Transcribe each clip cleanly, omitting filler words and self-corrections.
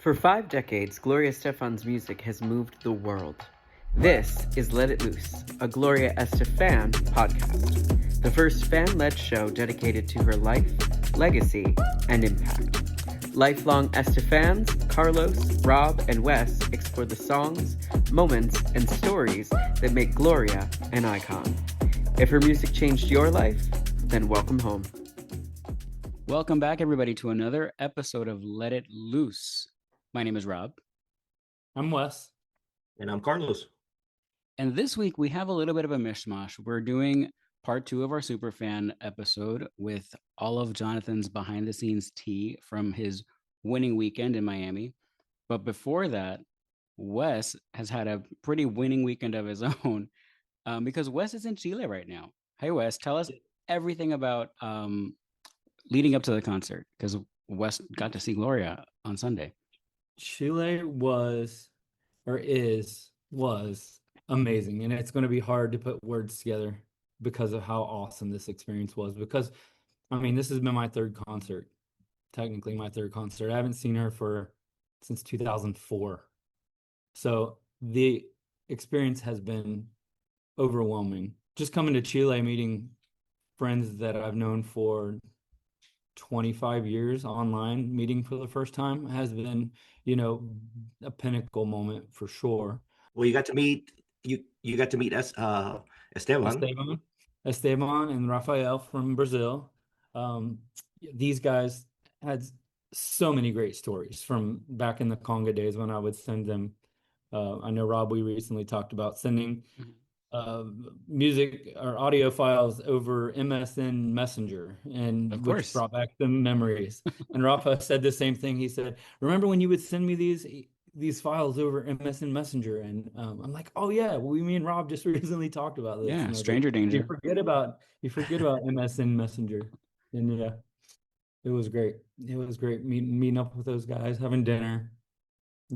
For 5 decades, Gloria Estefan's music has moved the world. This is Let It Loose, a Gloria Este-FAN podcast, the first fan-led show dedicated to her life, legacy, and impact. Lifelong Este-FANs, Carlos, Rob, and Wes explore the songs, moments, and stories that make Gloria an icon. If her music changed your life, then welcome home. Welcome back, everybody, to another episode of Let It Loose. My name is Rob. I'm Wes. And I'm Carlos. And this week we have a little bit of a mishmash. We're doing part 2 of our SuperFan episode with all of Jonathan's behind the scenes tea from his winning weekend in Miami. But before that, Wes has had a pretty winning weekend of his own because Wes is in Chile right now. Hey, Wes, tell us everything about leading up to the concert, because Wes got to see Gloria on Sunday. Chile was amazing, and it's going to be hard to put words together because of how awesome this experience was. Because, I mean, this has been my third concert, technically my third concert. I haven't seen her since 2004. So the experience has been overwhelming. Just coming to Chile, meeting friends that I've known for 25 years online, meeting for the first time has been, a pinnacle moment for sure. Well, you got to meet Esteban and Rafael from Brazil. These guys had so many great stories from back in the Conga days when I would send them. I know, Rob, we recently talked about sending music or audio files over MSN Messenger, and of which course brought back the memories. And Rafa said the same thing. He said, "Remember when you would send me these files over MSN Messenger?" And I'm like, "Oh yeah, well, me and Rob just recently talked about this." Yeah, and stranger danger. You forget about MSN Messenger, and yeah, it was great. It was great meeting up with those guys, having dinner,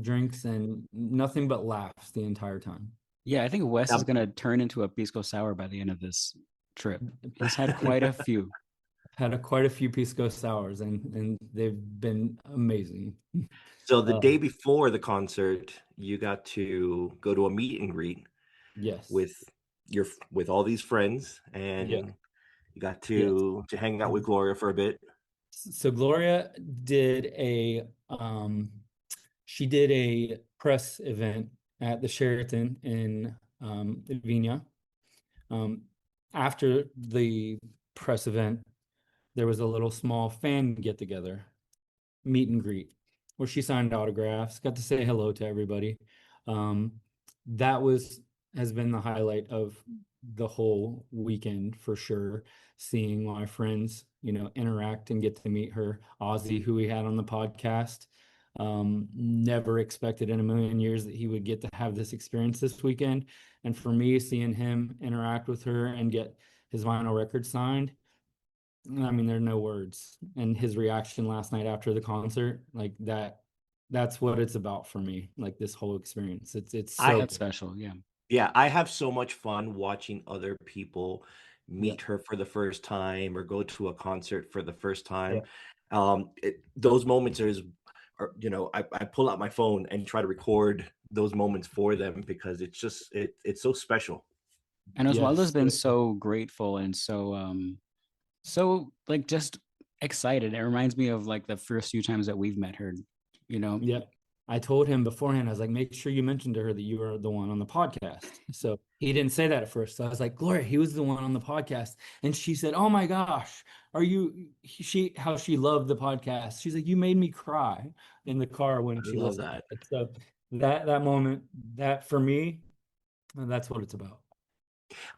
drinks, and nothing but laughs the entire time. Yeah, I think Wes is going to turn into a pisco sour by the end of this trip. He's had quite a few. Quite a few pisco sours, and they've been amazing. So the day before the concert, you got to go to a meet and greet. Yes. With all these friends, and you got to hang out with Gloria for a bit. So Gloria did a press event at the Sheraton in Viña. After the press event, there was a little small fan get-together, meet and greet, where she signed autographs, got to say hello to everybody. That has been the highlight of the whole weekend for sure, seeing my friends, interact and get to meet her. Ozzy, who we had on the podcast, never expected in a million years that he would get to have this experience this weekend. And for me, seeing him interact with her and get his vinyl record signed, I mean, there are no words. And his reaction last night after the concert, like that's what it's about for me. Like this whole experience. It's so special. Yeah. Yeah, I have so much fun watching other people meet her for the first time or go to a concert for the first time. Those moments I pull out my phone and try to record those moments for them because it's just it's so special. And Oswaldo's been so grateful and so like just excited. It reminds me of like the first few times that we've met her, Yeah. I told him beforehand, I was like, make sure you mention to her that you were the one on the podcast. So he didn't say that at first. So I was like, Gloria, he was the one on the podcast. And she said, oh my gosh, how she loved the podcast. She's like, you made me cry in the car when she listened. That. So that moment, that for me, that's what it's about.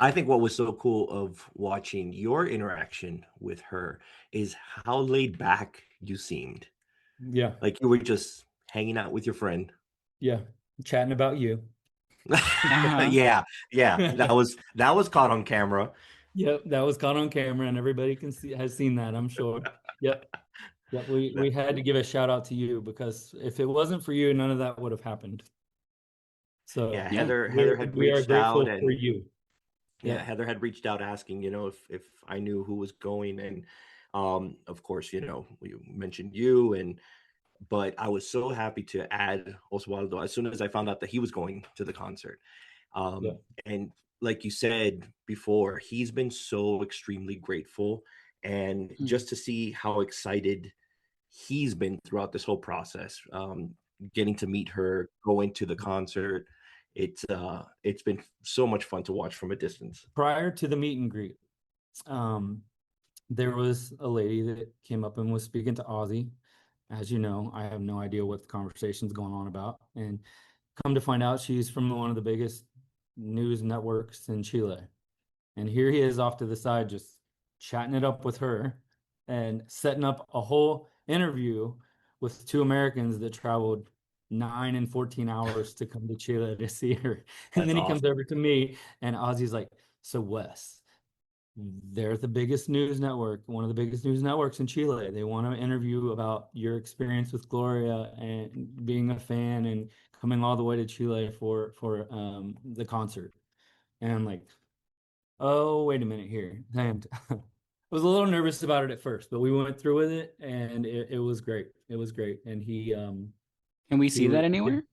I think what was so cool of watching your interaction with her is how laid back you seemed. Yeah. Like you were just hanging out with your friend. Yeah. Chatting about you. Yeah. That was caught on camera. Yep, that was caught on camera, and everybody has seen that, I'm sure. Yep. We had to give a shout out to you because if it wasn't for you, none of that would have happened. So Heather had we reached out and for you. Heather had reached out asking, if I knew who was going, and of course, we mentioned you, and but I was so happy to add Oswaldo as soon as I found out that he was going to the concert. Yeah. And like you said before, he's been so extremely grateful. And just to see how excited he's been throughout this whole process, getting to meet her, going to the concert, it's been so much fun to watch from a distance. Prior to the meet and greet, there was a lady that came up and was speaking to Ozzy. As you know, I have no idea what the conversation's going on about. And come to find out, she's from one of the biggest news networks in Chile. And here he is off to the side, just chatting it up with her and setting up a whole interview with two Americans that traveled 9 and 14 hours to come to Chile to see her. And then he comes over to me, and Ozzy's like, so Wes, they're the biggest news network, one of the biggest news networks in Chile. They want to interview about your experience with Gloria and being a fan and coming all the way to Chile for the concert. And I'm like, oh, wait a minute here. And I was a little nervous about it at first, but we went through with it, and it was great. It was great. And he Can we see that anywhere?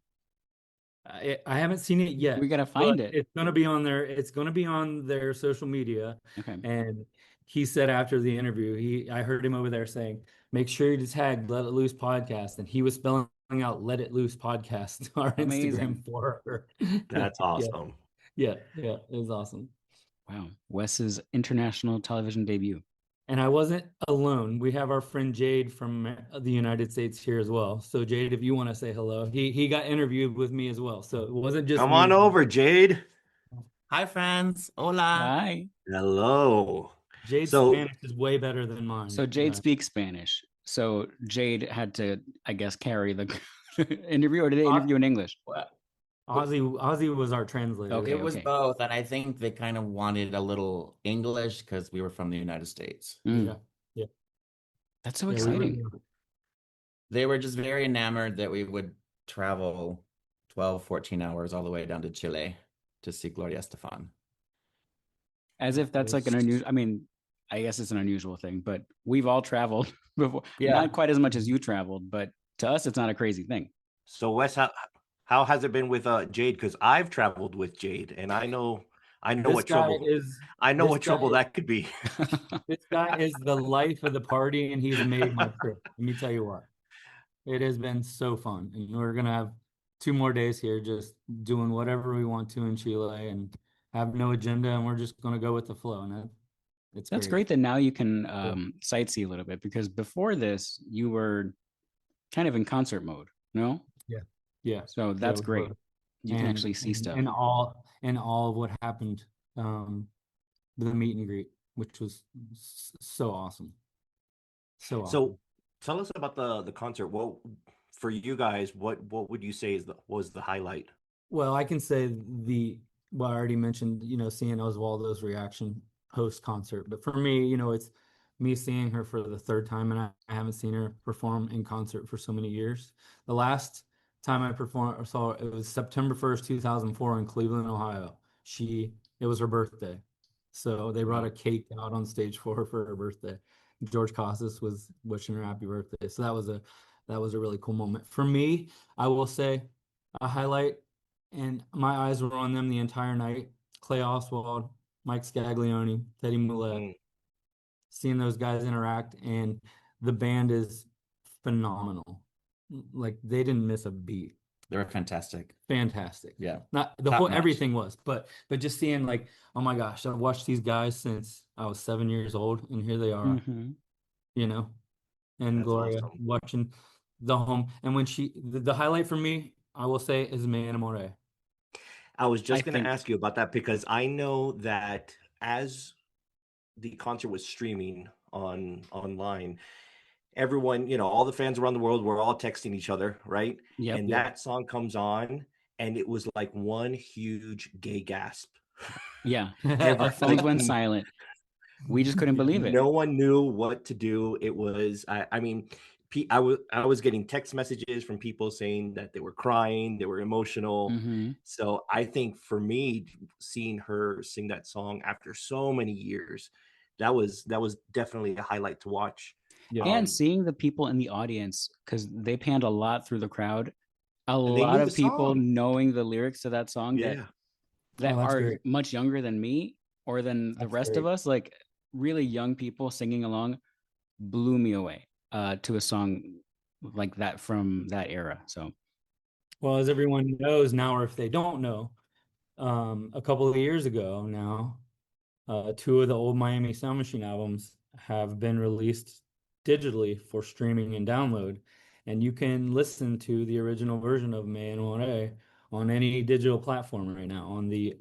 I haven't seen it yet. We gotta find it. It's gonna be on their. It's gonna be on their social media. Okay. And he said after the interview, I heard him over there saying, "Make sure you tag Let It Loose podcast," and he was spelling out "Let It Loose podcast" on our Instagram for her. That's awesome. Yeah, it was awesome. Wow, Wes's international television debut. And I wasn't alone. We have our friend Jade from the United States here as well. So Jade, if you want to say hello, he got interviewed with me as well. So it wasn't just Come on over, Jade. Hi, friends. Hola. Hi. Hello. Jade's Spanish is way better than mine. So Jade speaks Spanish. So Jade had to, I guess, carry the interview, or did they interview in English? Ozzy was our translator. Okay, it was both, and I think they kind of wanted a little English because we were from the United States. Yeah. That's so exciting. They were just very enamored that we would travel 12, 14 hours all the way down to Chile to see Gloria Este-FAN. As if that's like an unusual, I mean, I guess it's an unusual thing, but we've all traveled before. Yeah. Not quite as much as you traveled, but to us, it's not a crazy thing. So Wes, how has it been with Jade? Because I've traveled with Jade, and I know what trouble that could be. This guy is the life of the party, and he's made my trip. Let me tell you what, it has been so fun, and we're gonna have 2 more days here, just doing whatever we want to in Chile, and have no agenda, and we're just gonna go with the flow. And that's great that now you can sightsee a little bit, because before this you were kind of in concert mode, no? Yeah. So that's great. You can actually see stuff. And all of what happened, the meet and greet, which was so awesome. So awesome. So tell us about the concert. What for you guys? What would you say was the highlight? Well, I can say I already mentioned, seeing Oswaldo's reaction post concert, but for me, it's me seeing her for the 3rd time, and I haven't seen her perform in concert for so many years. The last time I saw it was September 1st, 2004 in Cleveland, Ohio. It was her birthday. So they brought a cake out on stage for her birthday. George Costas was wishing her happy birthday. So that was a really cool moment. For me, I will say a highlight, and my eyes were on them the entire night. Clay Oswald, Mike Scaglione, Teddy Millette. Seeing those guys interact, and the band is phenomenal. Like, they didn't miss a beat. They were fantastic. Yeah. Not the whole everything was, but just seeing, like, oh my gosh, I've watched these guys since I was 7 years old, and here they are. And That's Gloria awesome. watching the home. And when the highlight for me, I will say, is Me Enamoré. I was just going to ask you about that, because I know that as the concert was streaming online, everyone, all the fans around the world were all texting each other, right? And that song comes on, and it was like one huge gay gasp. Yeah. Our phones went silent. We just couldn't believe it. No one knew what to do. It was, I mean, I was getting text messages from people saying that they were crying, they were emotional. So I think for me, seeing her sing that song after so many years, that was definitely a highlight to watch. Yeah. And seeing the people in the audience, because they panned a lot through the crowd, a And they lot knew of the people song. knowing the lyrics to that song that Yeah. that Oh, that's are great. much younger than me or than the That's rest of great. us, like really young people singing along, blew me away to a song like that from that era. So Well, as everyone knows now, or if they don't know, a couple of years ago now, two of the old Miami Sound Machine albums have been released digitally for streaming and download. And you can listen to the original version of Me Enamoré on any digital platform right now. On the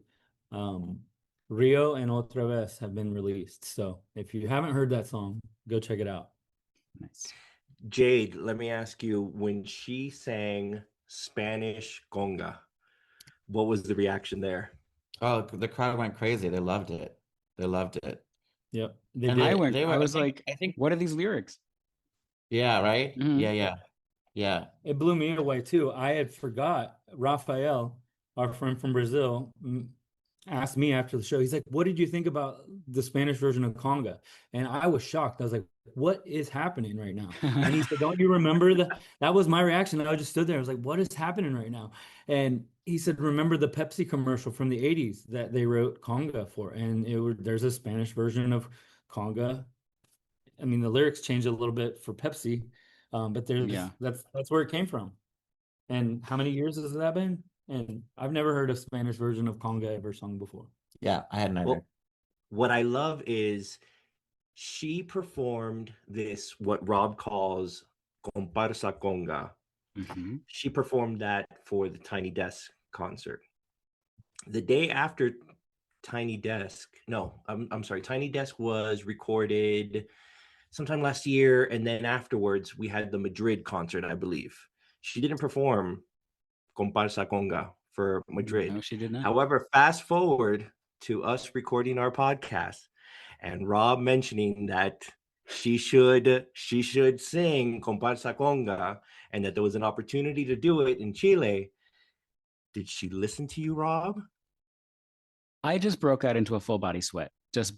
Rio and Otra Vez have been released. So if you haven't heard that song, go check it out. nice. Jade, let me ask you, when she sang Spanish conga, what was the reaction there? Oh, the crowd went crazy. They loved it. They loved it. Yep. They And did. I was I like, think, what are these lyrics? yeah, right? Mhm. Yeah. It blew me away too. I had forgot Rafael, our friend from Brazil, asked me after the show. He's like, "What did you think about the Spanish version of Conga?" And I was shocked. I was like, "What is happening right now?" And he said, "Don't you remember that was my reaction. I just stood there. I was like, "What is happening right now?" And he said, "Remember the Pepsi commercial from the 80s that they wrote Conga for?" And there's a Spanish version of Conga. I mean, the lyrics changed a little bit for Pepsi, but Yeah. that's where it came from. And how many years has that been? And I've never heard a Spanish version of Conga ever sung before. Yeah, I hadn't either. Well, what I love is she performed this, what Rob calls comparsa conga. Mhm. She performed that for the Tiny Desk concert. The day after Tiny Desk, no, I'm sorry, Tiny Desk was recorded sometime last year, and then afterwards we had the Madrid concert, I believe. She didn't perform Comparsa Conga for Madrid. No, she did not. However, fast forward to us recording our podcast and Rob mentioning that she should sing Comparsa Conga and that there was an opportunity to do it in Chile. Did she listen to you, Rob? I just broke out into a full body sweat just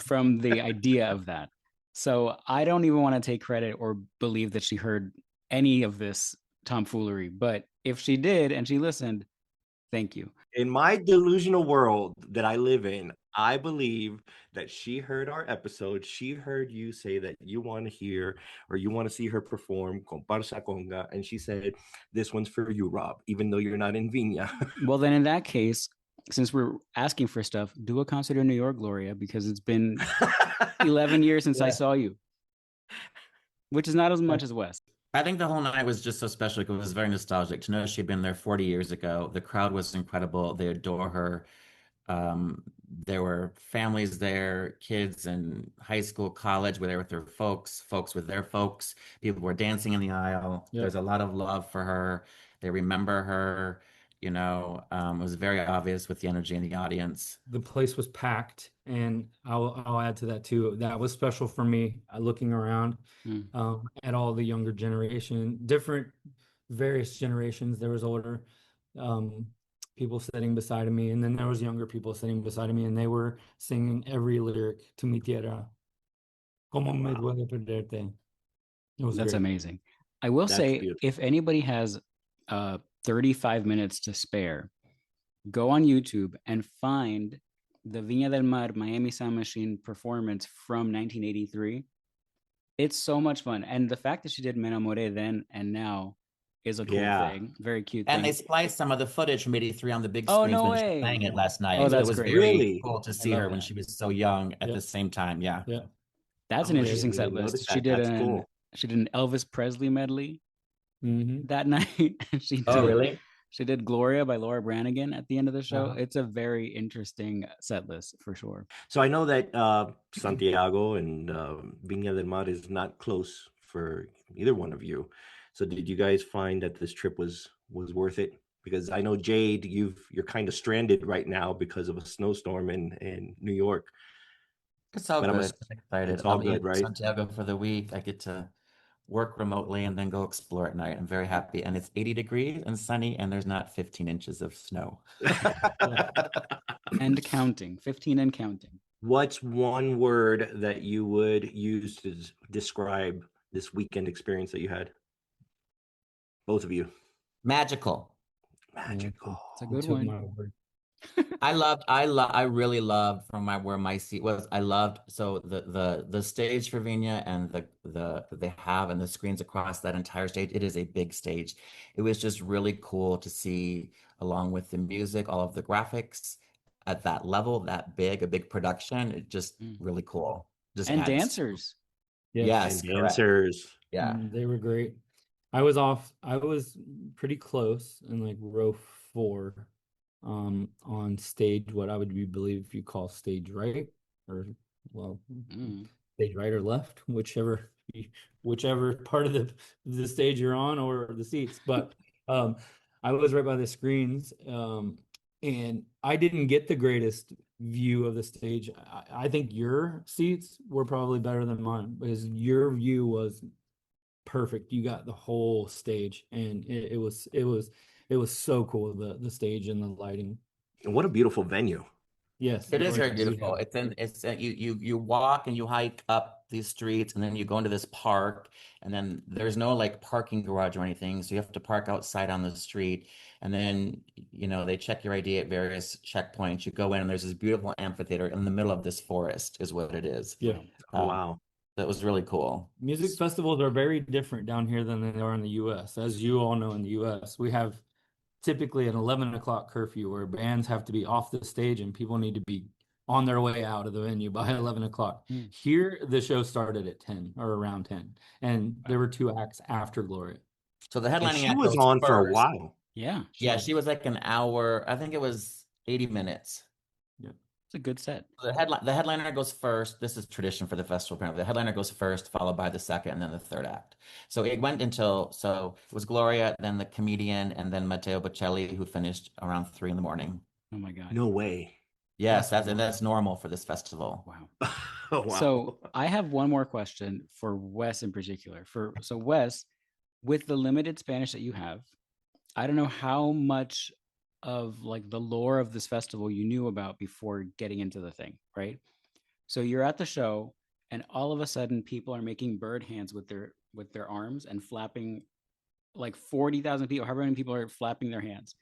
from the idea of that. So I don't even want to take credit or believe that she heard any of this tomfoolery. But if she did and she listened, thank you. In my delusional world that I live in, I believe that she heard our episode. She heard you say that you want to hear or you want to see her perform Comparsa Conga. And she said, "This one's for you, Rob, even though you're not in Viña." Well, then in that case, since we're asking for stuff, do a concert in New York, Gloria, because it's been 11 years since I saw you, which is not as much as Wes. I think the whole night was just so special because it was very nostalgic to know she'd been there 40 years ago. The crowd was incredible. They adore her. There were families there, kids in high school, college, where they were with their folks, folks with their folks. People were dancing in the aisle. Yep. There's a lot of love for her. They remember her. It was very obvious with the energy in the audience. The place was packed, and I'll add to that too. That was special for me, looking around at all the younger generation, different various generations. There was older people sitting beside me, and then there was younger people sitting beside me, and they were singing every lyric to Mi Tierra. Como me duele perderte. It was That's great. amazing. I will That's say, beautiful. if anybody has 35 minutes to spare, go on YouTube and find the Viña del Mar Miami Sound Machine performance from 1983. It's so much fun. And the fact that she did Me Enamoré then and now is a cool thing. Very cute And thing. they spliced some of the footage from 83 on the big Oh, screens no when way. she was playing it last night. Oh, So that's it was great. very Really? cool to see love her when that. she was so young at Yep. the same time. Yeah. Yeah. That's Oh, an I interesting didn't set even list. notice She that. did That's cool. she did an Elvis Presley medley Mm-hmm. that night. She Oh, did really? She did Gloria by Laura Branigan at the end of the show. Uh-huh. It's a very interesting set list for sure. So I know that Santiago and Viña del Mar is not close for either one of you. So did you guys find that this trip was worth it? Because I know Jade, you're kind of stranded right now because of a snowstorm in New York. It's all But good. I'm excited. it's all I'll be good, in right? Santiago for the week. I get to work remotely and then go explore at night. I'm very happy. And it's 80 degrees and sunny, and there's not 15 inches of snow. And counting, 15 and counting. What's one word that you would use to describe this weekend experience that you had? Both of you. Magical. Magical. It's a good Took one. my word. I really loved from where my seat was. I loved so the stage for Vina and the they have and the screens across that entire stage. It is a big stage. It was just really cool to see, along with the music, all of the graphics at that level, that big, a big production. It just really cool. Just And adds. dancers. Yes, And correct. dancers. Yeah. They were great. I was pretty close in like row 4, on stage, what I would believe you call stage right, or well, stage right or left, whichever part of the stage you're on, or the seats. But I was right by the screens, and I didn't get the greatest view of the stage. I think your seats were probably better than mine, because your view was perfect. You got the whole stage, and it was so cool, the stage and the lighting. And what a beautiful venue. Yes, It is very we beautiful. have. You walk and you hike up these streets, and then you go into this park, and then there's no like parking garage or anything, so you have to park outside on the street, and then they check your ID at various checkpoints. You go in, and there's this beautiful amphitheater in the middle of this forest, is what it is. Yeah. Oh, wow. That was really cool. Music festivals are very different down here than they are in the US. As you all know, in the US, we have typically an 11 o'clock curfew where bands have to be off the stage and people need to be on their way out of the venue by 11 o'clock. Here, the show started at 10 or around 10, and there were 2 acts after Gloria. So the And headlining she act was goes on for a first. while. Yeah. Yeah, she was like an hour. I think it was 80 minutes. It's a good set. The headliner goes first. This is tradition for the festival. Apparently, the headliner goes first, followed by the second, and then the third act. So it went until it was Gloria, then the comedian, and then Matteo Bocelli, who finished around 3 a.m. Oh my God. No way. Yes, that's normal for this festival. Wow. Oh, wow. So I have one more question for Wes in particular. So Wes, with the limited Spanish that you have, I don't know how much of like the lore of this festival you knew about before getting into the thing, right? So you're at the show, and all of a sudden people are making bird hands with their arms and flapping, like 40,000 people, however many people are flapping their hands.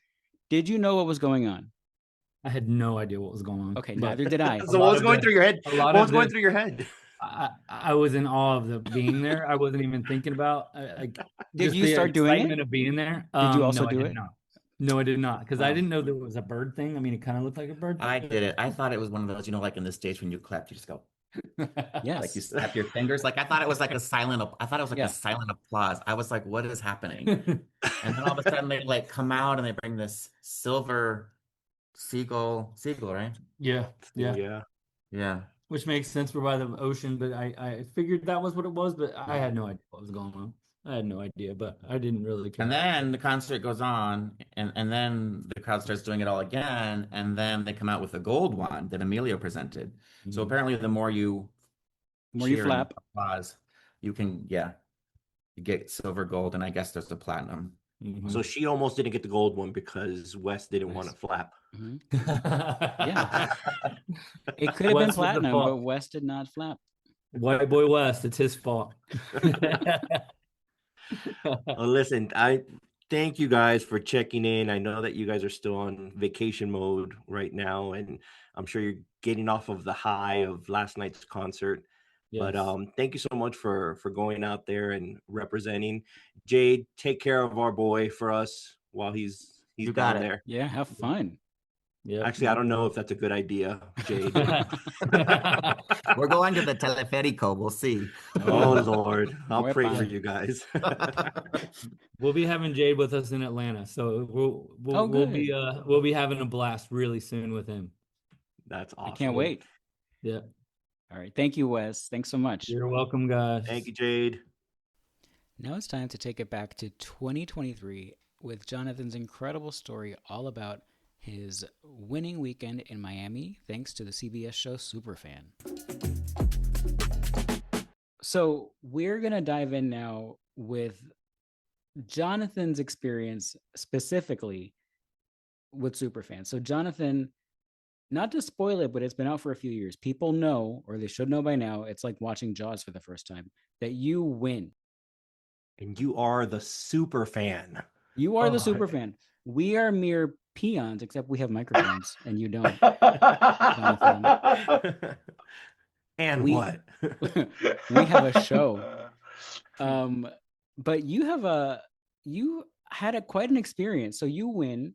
Did you know what was going on? I had no idea what was going on. Okay, neither did I. So what was going through your head? What was going through your head? I was in awe of the being there. I wasn't even thinking about Did you start doing it? Excitement of being there. Did you also no, do I did it? not. No, I did not, because I Wow. didn't know there was a bird thing. I mean, it kind of looked like a bird thing. I did it. I thought it was one of those, like in the States when you clap, you just go. Yes. Like you snap your fingers. Like I thought it was like a silent. I thought it was like Yeah. a silent applause. I was like, "What is happening?" And then all of a sudden they like come out and they bring this silver seagull, right? Yeah. Yeah. Which makes sense. We're by the ocean, but I figured that was what it was, but I had no idea what was going on. I had no idea, but I didn't really care. And then the concert goes on, and then the crowd starts doing it all again, and then they come out with a gold one that Emilio presented. So apparently, the more you cheer and flap, applause, you can you get silver, gold, and I guess there's the platinum. So she almost didn't get the gold one because Wes didn't want to flap. Yeah. It could have been platinum, but Wes did not flap. White boy West, it's his fault. Well, listen, I thank you guys for checking in. I know that you guys are still on vacation mode right now, and I'm sure you're getting off of the high of last night's concert. Yes. But thank you so much for going out there and representing. Jade, take care of our boy for us while he's down there. Yeah, have fun. Yeah. Actually, I don't know if that's a good idea, Jade. We're going to the Teleférico. We'll see. Oh Lord, I'll pray for you guys. We'll be having Jade with us in Atlanta, so we'll be having a blast really soon with him. That's awesome. I can't wait. Yeah. All right. Thank you, Wes. Thanks so much. You're welcome, guys. Thank you, Jade. Now it's time to take it back to 2023 with Jonathan's incredible story all about his winning weekend in Miami, thanks to the CBS show SuperFan. So we're going to dive in now with Jonathan's experience specifically with SuperFan. So Jonathan, not to spoil it, but it's been out for a few years. People know, or they should know by now, it's like watching Jaws for the first time, that you win. And you are the super fan. You are the Oh. super fan. We are mere peons, except we have microphones and you don't. Jonathan. And We- what? We have a show. But you had quite an experience. So you win.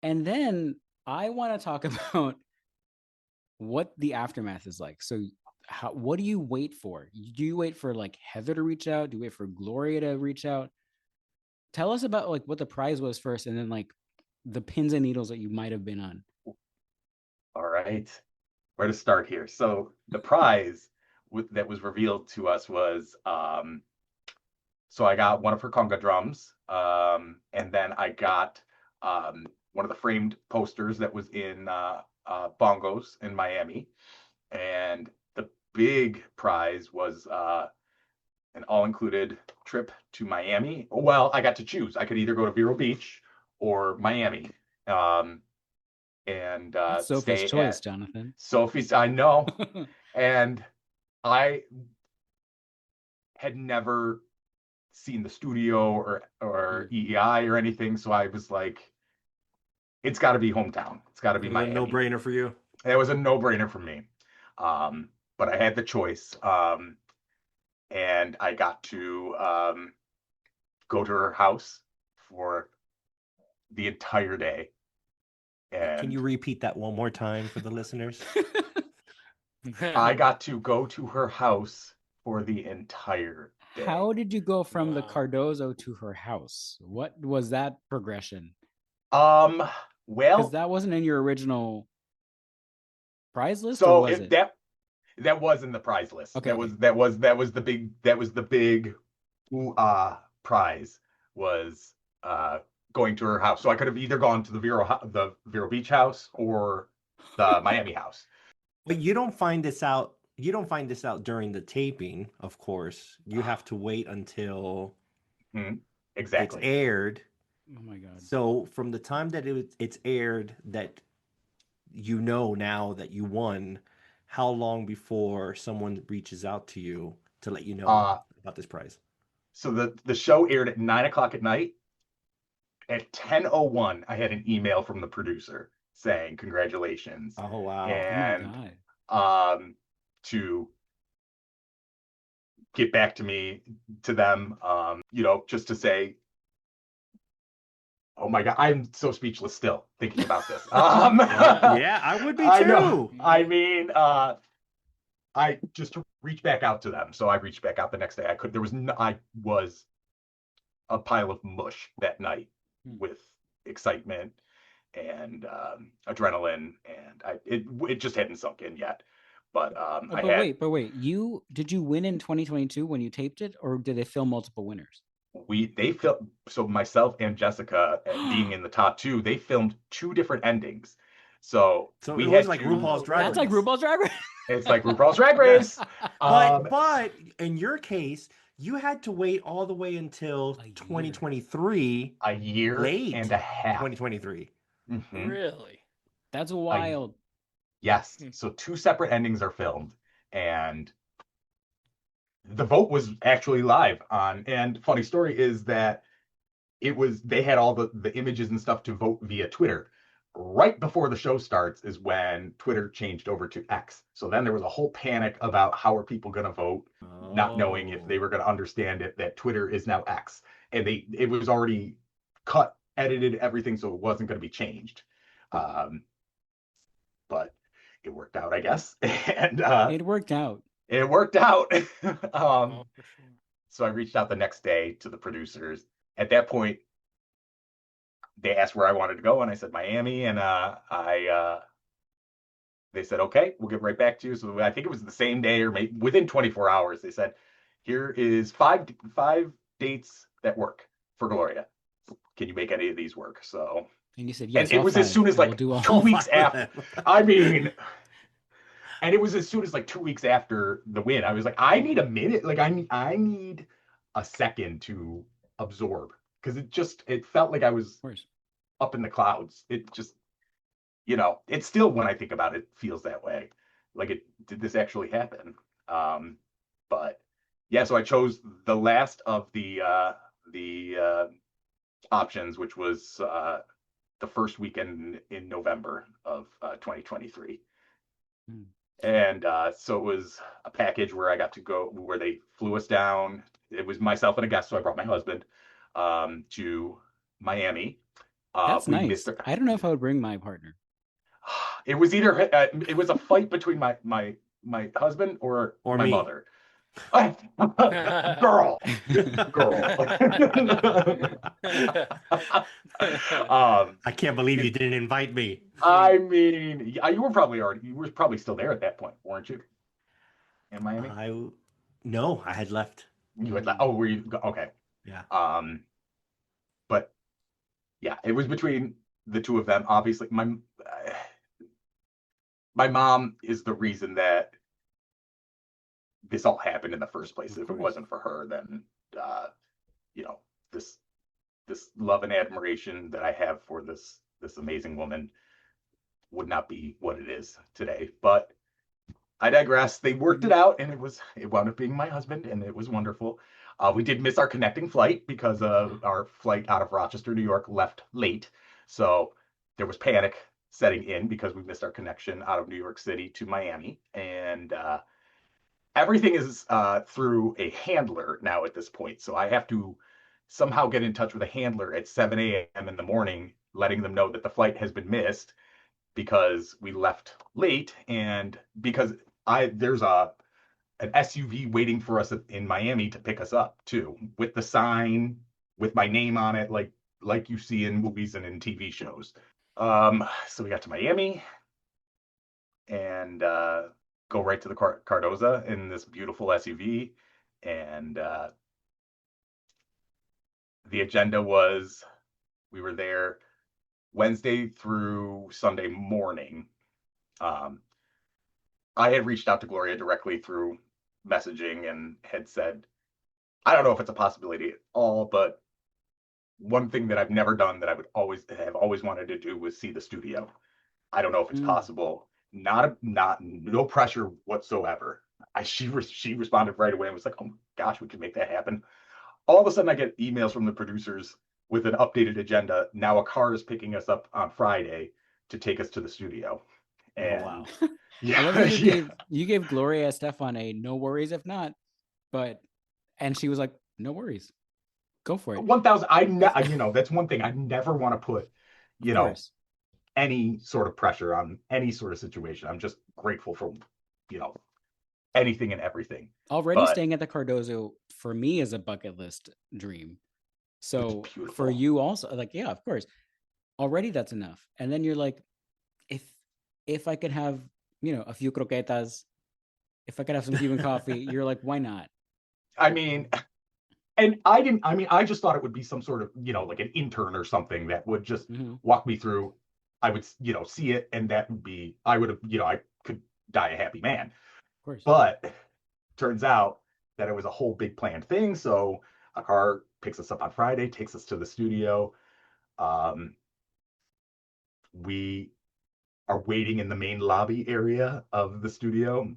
And then I want to talk about what the aftermath is like. So what do you wait for? Do you wait for like Heather to reach out? Do you wait for Gloria to reach out? Tell us about like what the prize was first, and then like the pins and needles that you might have been on. All right, where to start here? So the prize that was revealed to us was, so I got one of her conga drums, and then I got one of the framed posters that was in Bongos in Miami, and the big prize was an all-included trip to Miami. Well, I got to choose. I could either go to Vero Beach or Miami. And That's Sophie's stay choice, at Jonathan. Sophie's, I know. And I had never seen the studio or EEI or anything, so I was like, it's got to be hometown. It's got to be Miami. No brainer for you. It was a no-brainer for me. But I had the choice. And I got to go to her house for the entire day. And Can you repeat that one more time for the listeners? I got to go to her house for the entire day. How did you go from the Wow. Cardozo to her house? What was that progression? Well, Because that wasn't in your original prize list, or so was it? that was in the prize list. Okay, That was the big prize was going to her house. So I could have either gone to the Vero Beach house or the Miami house. But you don't find this out. You don't find this out during the taping, of course. You have to wait until Exactly. it's aired. Oh my god! So from the time that it's aired, that you know now that you won, how long before someone reaches out to you to let you know about this prize? So the show aired at 9:00 at night. At 10:01, I had an email from the producer saying congratulations. Oh wow! And Oh my god! to get back to them, just to say, oh my god, I'm so speechless still thinking about this. Yeah, I would be too. I know. I mean, I just to reach back out to them. So I reached back out the next day. I was a pile of mush that night with excitement and adrenaline, and it just hadn't sunk in yet. But wait. Did you win in 2022 when you taped it, or did they film multiple winners? They filmed, so myself and Jessica being in the top two, they filmed two different endings. So So we it was had like to- RuPaul's Drag That's like Race. RuPaul's Drag Race. It's like RuPaul's Drag Race. But in your case, you had to wait all the way until A year. 2023, a year late and a half. 2023. Mhm. Really? That's wild. Yes. So two separate endings are filmed, and the vote was actually live on. And funny story is that they had all the images and stuff to vote via Twitter. Right before the show starts is when Twitter changed over to X. So then there was a whole panic about how are people going to vote, not knowing if they were going to understand it, that Twitter is now X. And it was already cut, edited, everything, so it wasn't going to be changed. But it worked out, I guess. And It worked out. it worked out. Oh, for sure. So I reached out the next day to the producers. At that point, they asked where I wanted to go, and I said Miami, and they said, okay, we'll get right back to you. So I think it was the same day or maybe within 24 hours, they said, here is five dates that work for Gloria. Can you make any of these work? So, And you said yes. and it all was as five. soon as I will like do all 2 weeks five of after. them. I mean, and it was as soon as like 2 weeks after the win. I was like, I need a minute. Like I need a second to absorb, because it felt like I was Of course. up in the clouds. it's still, when I think about it, feels that way. Like, did this actually happen? But yeah, so I chose the last of the options, which was the first weekend in November of 2023. And so it was a package where I got to go, where they flew us down. It was myself and a guest, so I brought my husband to Miami. That's nice. I don't know if I would bring my partner. It was either it was a fight between my husband or my me. mother. Girl. I can't believe you didn't invite me. I mean, you were probably still there at that point, weren't you? In Miami? No, I had left. You had oh, were you? Okay. Yeah. But yeah, it was between the two of them. Obviously, my mom is the reason that this all happened in the first place. If it wasn't for her, then this love and admiration that I have for this amazing woman would not be what it is today. But I digress. They worked it out, and it wound up being my husband, and it was wonderful. We did miss our connecting flight because our flight out of Rochester, New York, left late. So there was panic setting in because we missed our connection out of New York City to Miami. And everything is through a handler now at this point. So I have to somehow get in touch with a handler at 7 a.m. in the morning, letting them know that the flight has been missed because we left late, and because there's an SUV waiting for us in Miami to pick us up too, with the sign with my name on it, like you see in movies and in TV shows. So we got to Miami and go right to the Cardoza in this beautiful SUV, and the agenda was we were there Wednesday through Sunday morning. I had reached out to Gloria directly through messaging and had said, I don't know if it's a possibility at all, but one thing that I've never done that I would always wanted to do was see the studio. I don't know if it's possible. No pressure whatsoever. She responded right away and was like, oh my gosh, we can make that happen. All of a sudden I get emails from the producers with an updated agenda. Now a car is picking us up on Friday to take us to the studio. And wow. Yeah, you gave Gloria Este-FAN a no worries if not, and she was like, no worries, go for it. 1,000. That's one thing I never want to put, any sort of pressure on any sort of situation. I'm just grateful for, anything and everything. Staying at the Cardozo for me is a bucket list dream. So for you also, yeah, of course. Already that's enough. And then you're like, if I could have, a few croquetas, if I could have some Cuban coffee, you're like, why not? I mean, and I just thought it would be some sort of, like an intern or something that would just walk me through. I would, see it, and that would be, I could die a happy man. Of course. But turns out that it was a whole big planned thing. So a car picks us up on Friday, takes us to the studio. We are waiting in the main lobby area of the studio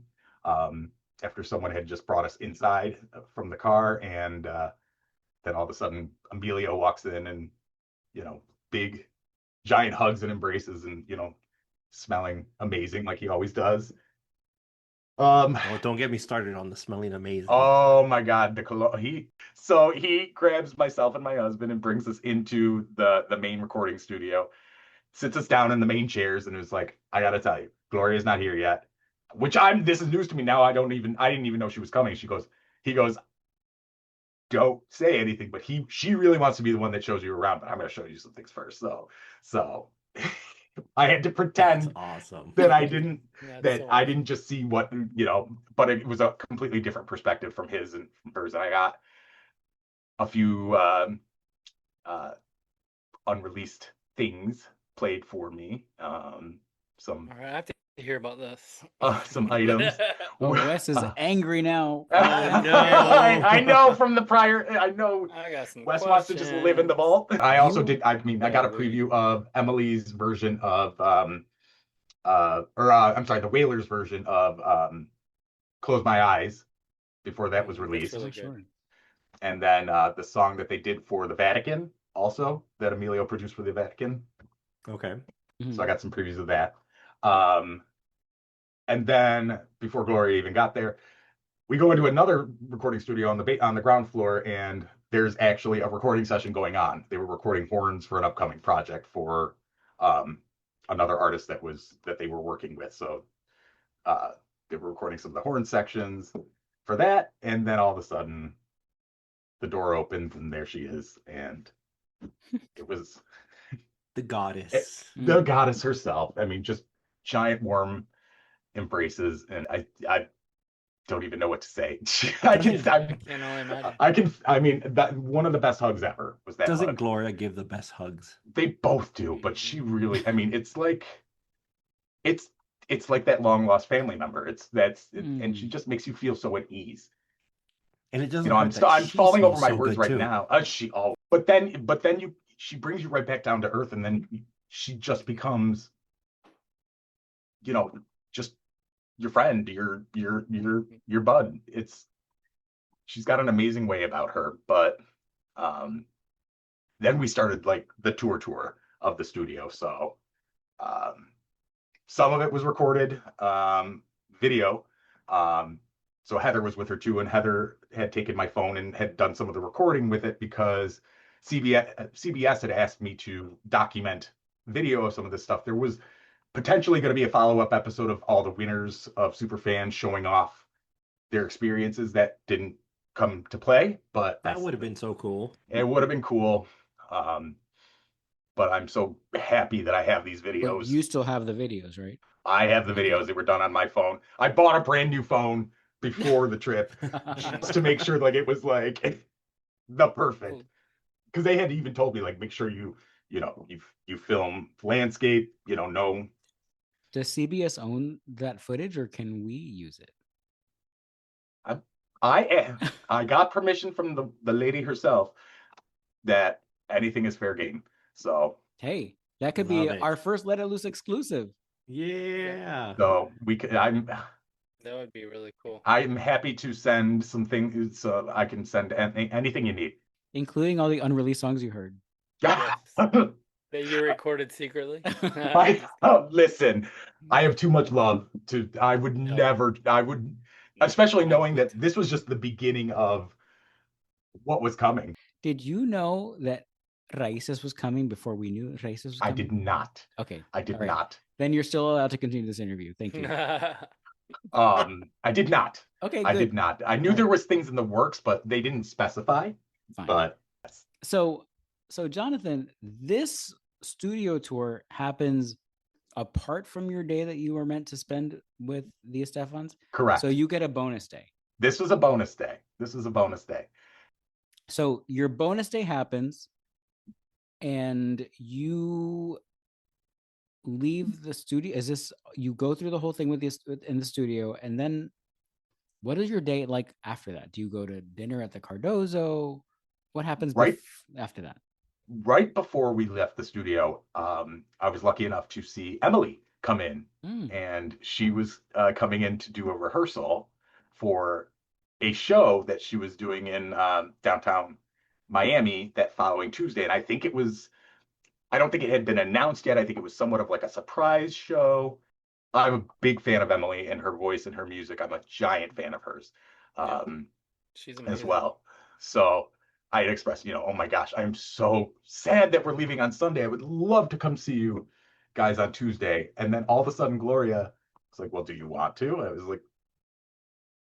after someone had just brought us inside from the car. And then all of a sudden, Emilio walks in and, big, giant hugs and embraces and, smelling amazing like he always does. Don't get me started on the smelling amazing. Oh my God, the cologne. He grabs myself and my husband and brings us into the main recording studio, sits us down in the main chairs, and is like, I gotta tell you, Gloria's not here yet. This is news to me now. I didn't even know she was coming. He goes, don't say anything, but she really wants to be the one that shows you around, but I'm gonna show you some things first. So I had to pretend awesome that I didn't I didn't just see what, but it was a completely different perspective from his and from hers. And I got a few unreleased things played for me. All right, I have to hear about this. Some items. Wes is angry now. Oh, no. I know from the prior. I know. I got some Wes questions. wants to just live in the vault. I also did. I got a preview of Emily's version of I'm sorry, the Wailers version of Close My Eyes before that was That's released. really Oh, good. sure. And then the song that they did for the Vatican also, that Emilio produced for the Vatican. Okay. So I got some previews of that. And then before Gloria even got there, we go into another recording studio on the ground floor, and there's actually a recording session going on. They were recording horns for an upcoming project for another artist that they were working with. So they were recording some of the horn sections for that, and then all of a sudden the door opens and there she is, and it was The goddess. the goddess herself. I mean, just giant warm embraces, and I don't even know what to say. I can only imagine. I mean, that one of the best hugs ever was that Doesn't hug. Gloria give the best hugs? They both do, but she really, I mean, it's like that long lost family member. And she just makes you feel so at ease. And it doesn't You know, hurt that I'm she falling over smells my so words good, right too. now. She brings you right back down to earth, and then she just becomes, you know, just your friend, your bud. She's got an amazing way about her. But then we started like the tour of the studio. So some of it was recorded video. So Heather was with her too, and Heather had taken my phone and had done some of the recording with it because CBS had asked me to document video of some of this stuff. There was potentially going to be a follow-up episode of all the winners of SuperFan showing off their experiences that didn't come to play, but That would have been so cool. it would have been cool. But I'm so happy that I have these videos. But you still have the videos, right? I have the videos that were done on my phone. I bought a brand new phone before the trip just to make sure like it was like the perfect. Because they had even told me like make sure you film landscape, no. Does CBS own that footage, or can we use it? I got permission from the lady herself that anything is fair game. So Hey, that could Love be it. our first Let It Loose exclusive. Yeah. so That would be really cool. I'm happy to send some things. So I can send anything you need. Including all the unreleased songs you heard. Yes. That you recorded secretly. Listen, I have too much love to. I would never. I would, especially knowing that this was just the beginning of what was coming. Did you know that Raíces was coming before we knew Raíces was coming? I did not. Okay. I did all right. not. Then you're still allowed to continue this interview. Thank you. I did not. Okay, I good. did not. I knew there was things in the works, but they didn't specify. Fine. But So Jonathan, this studio tour happens apart from your day that you were meant to spend with the Este-FANs? correct. So you get a bonus day. This was a bonus day. So your bonus day happens and you leave the studio. Is this, you go through the whole thing with this in the studio, and then what is your day like after that? Do you go to dinner at the Cardozo? What happens Right. after that? Right before we left the studio, I was lucky enough to see Emily come in, and she was coming in to do a rehearsal for a show that she was doing in downtown Miami that following Tuesday. And I don't think it had been announced yet. I think it was somewhat of like a surprise show. I'm a big fan of Emily and her voice and her music. I'm a giant fan of hers She's amazing. as well. So I had expressed, oh my gosh, I'm so sad that we're leaving on Sunday. I would love to come see you guys on Tuesday. And then all of a sudden, Gloria was like, well, do you want to? I was like,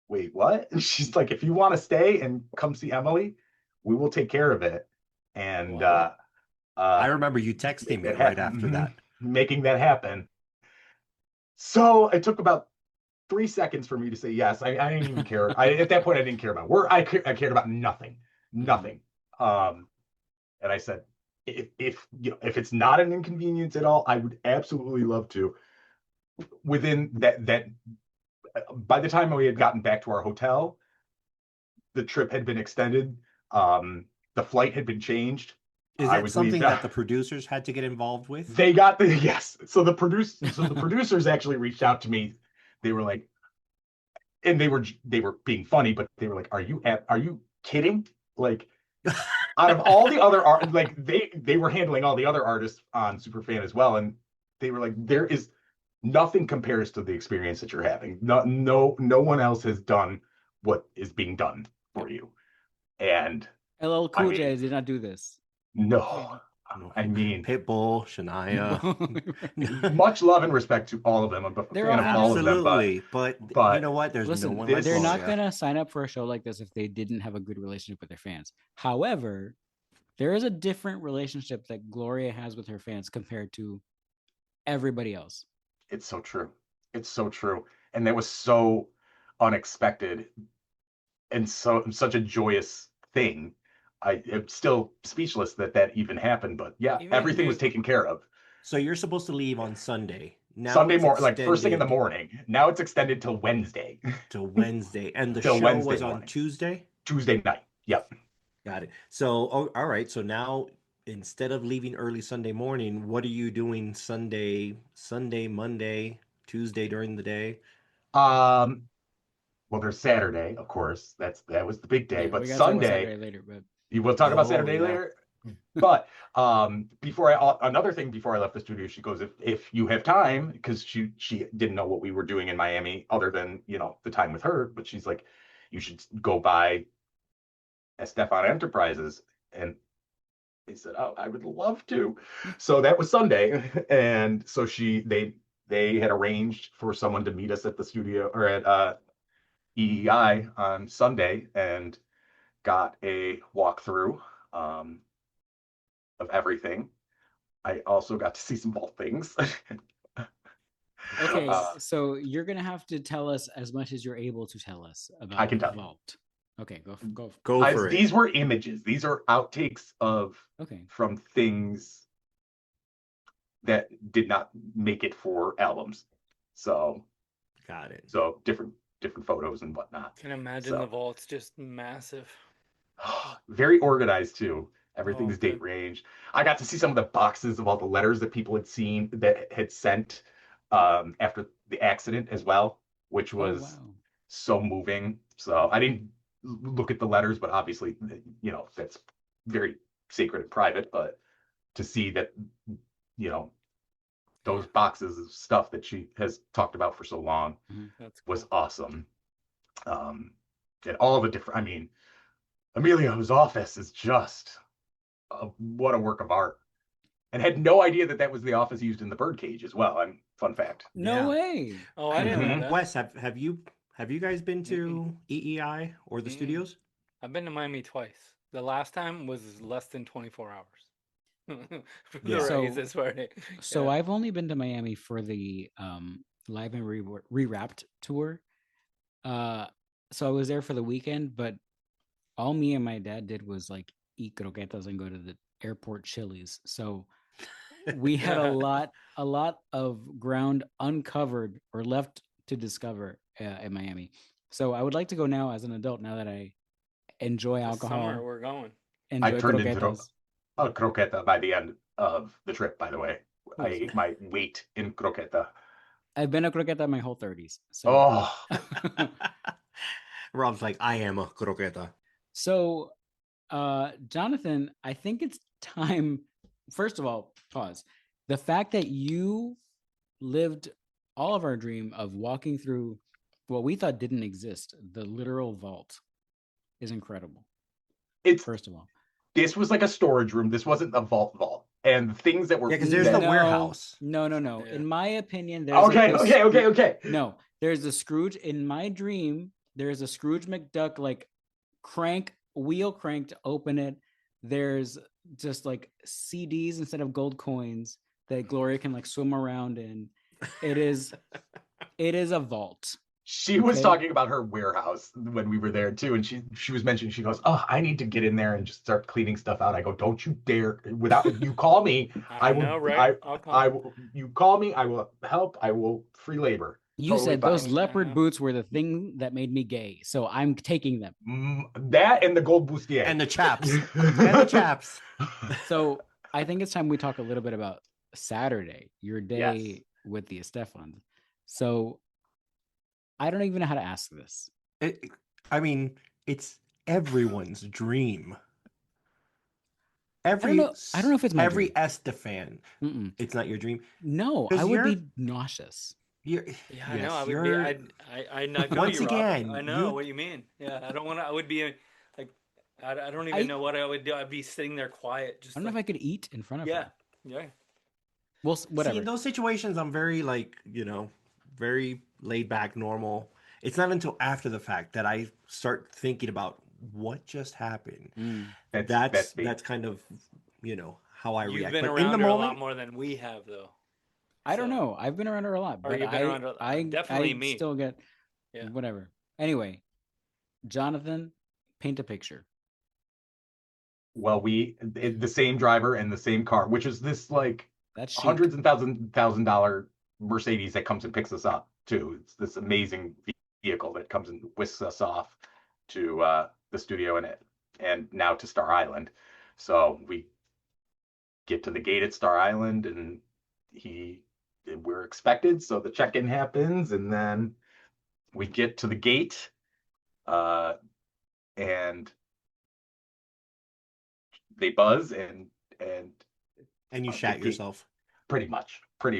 wait, what? And she's like, if you want to stay and come see Emily, we will take care of it. And I remember you texting me right after that. Making that happen. So it took about 3 seconds for me to say yes. I didn't even care. At that point, I didn't care about work. I cared about nothing. And I said, if it's not an inconvenience at all, I would absolutely love to. Within that, by the time we had gotten back to our hotel, the trip had been extended. The flight had been changed. Is I that was something leaving. that the producers had to get involved with? They got the yes. So the producers actually reached out to me. They were like, and they were being funny, but they were like, are you kidding? Like, out of all the other art, like they were handling all the other artists on Superfan as well, and they were like, there is nothing compares to the experience that you're having. No one else has done what is being done for you. And LL I Cool J mean, did not do this. no, I mean, Pitbull, Shania. much love and respect to all of them. I'm a They're fan of all of them, Absolutely, but but you know what? There's no Listen, one this- like they're not Gloria. going to sign up for a show like this if they didn't have a good relationship with their fans. However, there is a different relationship that Gloria has with her fans compared to everybody else. it's so true. It's so true. And that was so unexpected and such a joyous thing. I'm still speechless that even happened, but yeah, Even everything was if- taken care of. So you're supposed to leave on Sunday. Now Sunday it's morning, like first thing in the extended morning. Now it's extended till Wednesday, to Wednesday, and the Till show Wednesday was on morning. Tuesday. Tuesday night. Yep. Got it. So, all right. So now, instead of leaving early Sunday morning, what are you doing Sunday, Monday, Tuesday during the day? Well, there's Saturday, of course. That was the big day. Yeah, But we gotta talk about Sunday, Saturday later, but you will talk about Oh, Saturday yeah. later. But another thing before I left the studio, she goes, if you have time, because she didn't know what we were doing in Miami other than the time with her, but she's like, you should go by Este-FAN Enterprises. And they said, oh, I would love to. So that was Sunday, and so they had arranged for someone to meet us at the studio or at EEI on Sunday and got a walkthrough of everything. I also got to see some vault things. okay. Uh, So you're gonna have to tell us as much as you're able to tell us about I can tell you. Vault. Okay, go. Go for it. These were images. These are outtakes Okay. from things that did not make it for albums. So Got it. different photos and whatnot. Can imagine So- the vault's just massive. Very organized too. Everything's Okay. date range. I got to see some of the boxes of all the letters that people had seen that had sent after the accident as well, which was Oh, wow. so moving. So I didn't look at the letters, but obviously, that's very sacred and private. But to see that, those boxes of stuff that she has talked about for so long That's was cool. awesome. And all the different, I mean, Emilio's office is just what a work of art. And had no idea that was the office he used in the birdcage as well. Fun fact. No Yeah. way. Oh, I didn't know Mhm. that. Wes, have you guys been to EEI or the Mm-mm. studios? I've been to Miami twice. The last time was less than 24 hours. For the Yeah. So- raises for it. So Yeah. I've only been to Miami for the Live and Rewrapped tour. So I was there for the weekend, but all me and my dad did was like eat croquetas and go to the airport Chili's. So we had a lot of ground uncovered or left to discover in Miami. So I would like to go now as an adult, now that I enjoy This alcohol, summer we're going. enjoy turned into croquetas. a croqueta by the end of the trip, by the way. I Nice. ate my weight in croqueta. I've been a croqueta my whole 30s. So Oh, Rob's like, I am a croqueta. So, Jonathan, I think it's time. First of all, pause. The fact that you lived all of our dream of walking through what we thought didn't exist, the literal vault, is incredible. it's First of all, this was like a storage room. This wasn't a vault. And the things that were Yeah, 'cause there's that- the warehouse. No. Yeah. In my opinion, there's Okay, like this okay. No, there's a Scrooge in my dream. There's a Scrooge McDuck like wheel crank to open it. There's just like CDs instead of gold coins that Gloria can like swim around in. It is a vault. She was Okay. talking about her warehouse when we were there too, and she was mentioning, she goes, "Oh, I need to get in there and just start cleaning stuff out." I go, "Don't you dare! Without you call me, I will. know, right? I'll come. You call me, I will help. I will free labor." You Totally said those fine. leopard boots were the thing that made me gay, so I'm taking them. That and the gold bustier. And the chaps. And the chaps. So I think it's time we talk a little bit about Saturday, your day Yes. with the Este-FAN. So I don't even know how to ask this. I mean, it's everyone's dream. I don't know if it's my every dream. Este-FAN. Mm-mm. It's not your dream. No, 'Cause I would you're- be nauseous. You're, Yeah, I know. yes, I would be. you're- I know Once you, Rob. again, I know you- what you mean. Yeah, I don't want to. I would be like, I don't even I- know what I would do. I'd be sitting there quiet, just I don't know if I could eat in front of yeah, her. yeah. Well, whatever. See, in those situations, I'm very very laid back, normal. It's not until after the fact that I start thinking about what just happened. That's me. That's kind of how I You've react. been But around in the her a moment, lot more than we have, though. I don't So- know. I've been around her a lot, Or but you've been around I definitely I me. still get Yeah. whatever. Anyway, Jonathan, paint a picture. Well, the same driver and the same car, which is this like That's chic. hundreds and $1,000 Mercedes that comes and picks us up too. It's this amazing vehicle that comes and whisks us off to the studio and now to Star Island. So we get to the gate at Star Island and we're expected. So the check-in happens and then we get to the gate and they buzz and you the shat gate- yourself. pretty much pretty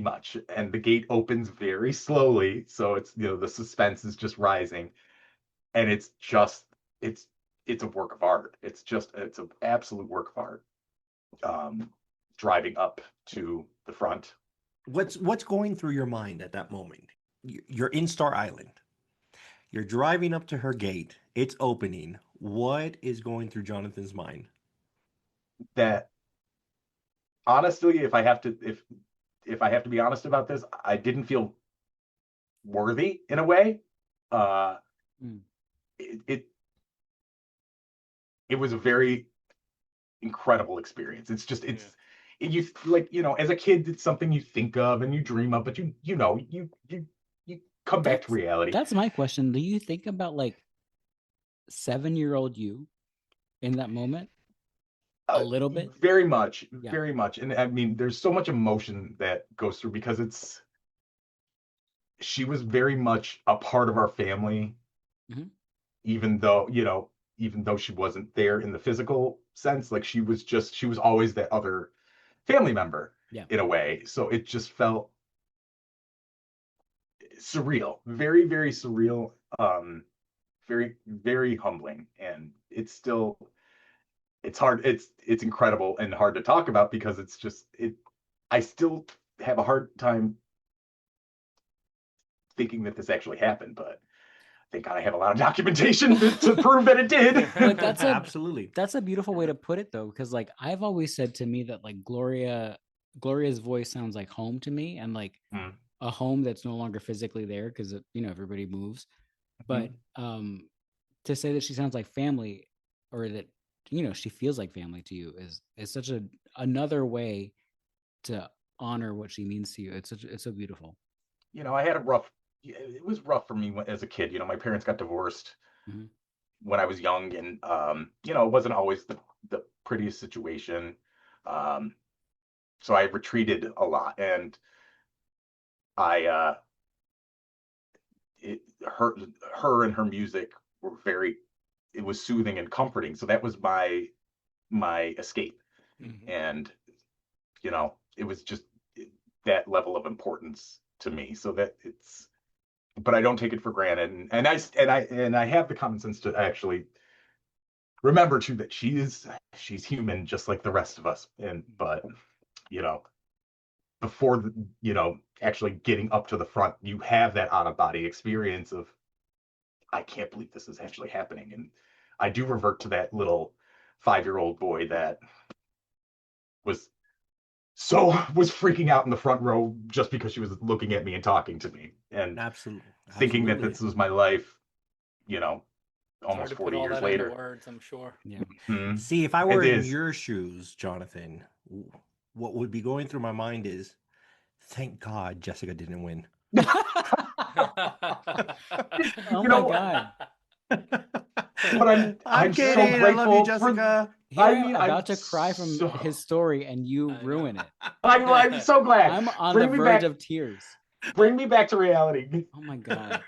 much, and the gate opens very slowly, so it's the suspense is just rising, and it's a work of art. It's an absolute work of art. Driving up to the front, What's going through your mind at that moment? You're in Star Island. You're driving up to her gate. It's opening. What is going through Jonathan's mind? that honestly, if I have to be honest about this, I didn't feel worthy in a way. It was a very incredible experience. It's just you like as a kid, it's something you think of and you dream of, but you come back to reality. That's my question. Do you think about like 7-year-old you in that moment? A little bit? Very much, Yeah. very much. And I mean, there's so much emotion that goes through because she was very much a part of our family, Mhm. even though she wasn't there in the physical sense. Like she was always that other family member in a way. So it just felt surreal, very, very surreal, very, very humbling. And it's hard. It's incredible and hard to talk about because I still have a hard time thinking that this actually happened, but thank God I have a lot of documentation to prove that it did. But that's Absolutely. That's a beautiful way to put it though, because like I've always said to me that like Gloria's voice sounds like home to me, and like a home that's no longer physically there because everybody moves. But to say that she sounds like family, or that she feels like family to you is such another way to honor what she means to you. It's so beautiful. It was rough for me as a kid. My parents got divorced when I was young, and it wasn't always the prettiest situation. So I retreated a lot, and her and her music were it was soothing and comforting. So that was my escape. And it was just that level of importance to me, so that but I don't take it for granted, and I have the common sense to actually remember too that she's human just like the rest of us. But before actually getting up to the front, you have that out of body experience of, I can't believe this is actually happening. And I do revert to that little 5-year-old boy that was freaking out in the front row just because she was looking at me and talking to me, and Absolutely. thinking that this was my life, almost Hard to 40 put all years that later. into words, I'm sure. Yeah. See, if I were It in is. your shoes, Jonathan, what would be going through my mind is Thank God Jessica didn't win. Oh You my know, God. but I'm so kidding. I love you, grateful for. Jessica. Here I I'm mean, about to cry from so, his story and you I ruin know. it. I'm so glad. I'm on Bring the me verge back. of tears. Bring me back to reality. Oh my God.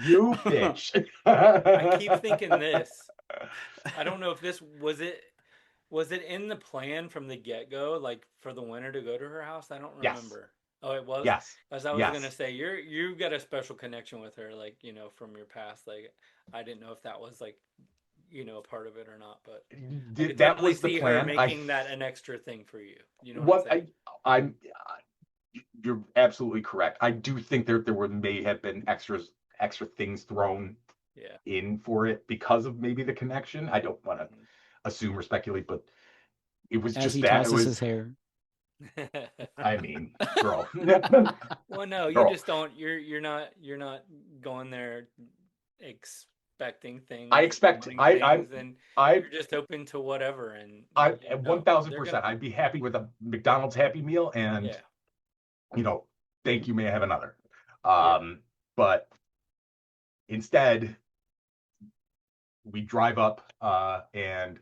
You bitch. I keep thinking this. I don't know if this was it. Was it in the plan from the get-go, like for the winner to go to her house? I don't Yes. remember. Oh, it was? Yes. As I was Yes. gonna say, you've got a special connection with her, like, you know, from your past. Like, I didn't know if that was like, you know, a part of it or not, but I could That totally was the see plan. her making that an extra thing for you. You know What what I'm saying? I'm you're absolutely correct. I do think there may have been extra things thrown Yeah. in for it because of maybe the connection. I don't want to assume or speculate, but it was As just he that. It tosses was. his hair. I mean, girl. Well, no, you Girl. just don't. You're not going there expecting things. I expect. wanting things, and I you're just open to whatever. And at you know, 1000%. I'd be happy with a McDonald's Happy Meal, and Yeah. you know, thank you. May I have another? Yeah. But instead, we drive up, and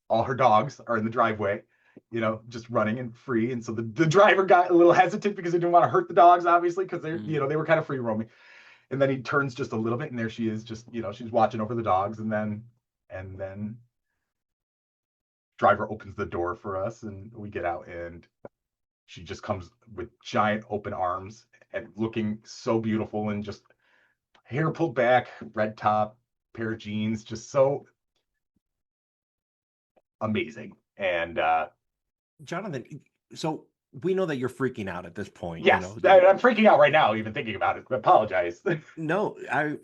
all her dogs are in the driveway, you know, just running and free. And so the driver got a little hesitant because he didn't want to hurt the dogs, obviously, because they're, you know, they were kind of free roaming. And then he turns just a little bit, and there she is, just, you know, she's watching over the dogs. And then driver opens the door for us, and we get out, and she just comes with giant open arms and looking so beautiful, and just hair pulled back, red top, pair of jeans, just so amazing. And Jonathan, so we know that you're freaking out at this point. yes, You know, I'm freaking out right now, even thinking about it. I apologize. no, No,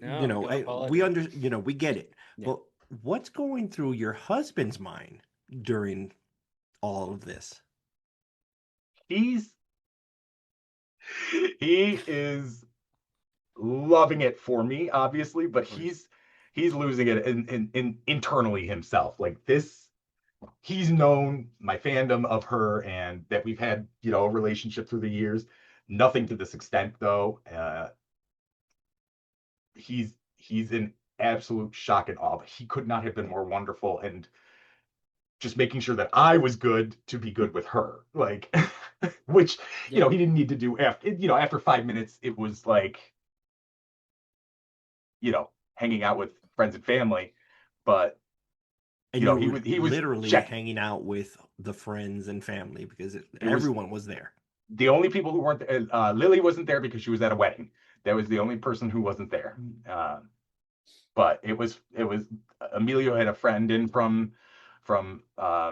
you know, don't we apologize. you know, we get it. Yeah. But what's going through your husband's mind during all of this? He is loving it for me, obviously, but he's losing it in internally himself. Like this, he's known my fandom of her, and that we've had, you know, a relationship through the years. Nothing to this extent, though. He's in absolute shock and awe. But he could not have been more wonderful, and just making sure that I was good to be good with her, like, which, you know, he didn't need to do after 5 minutes. It was like, you know, hanging out with friends and family, but And you know, you he was literally checking. hanging out with the friends and family because was- everyone was there. The only people who weren't Lily wasn't there because she was at a wedding. That was the only person who wasn't there. But it was Emilio had a friend in from I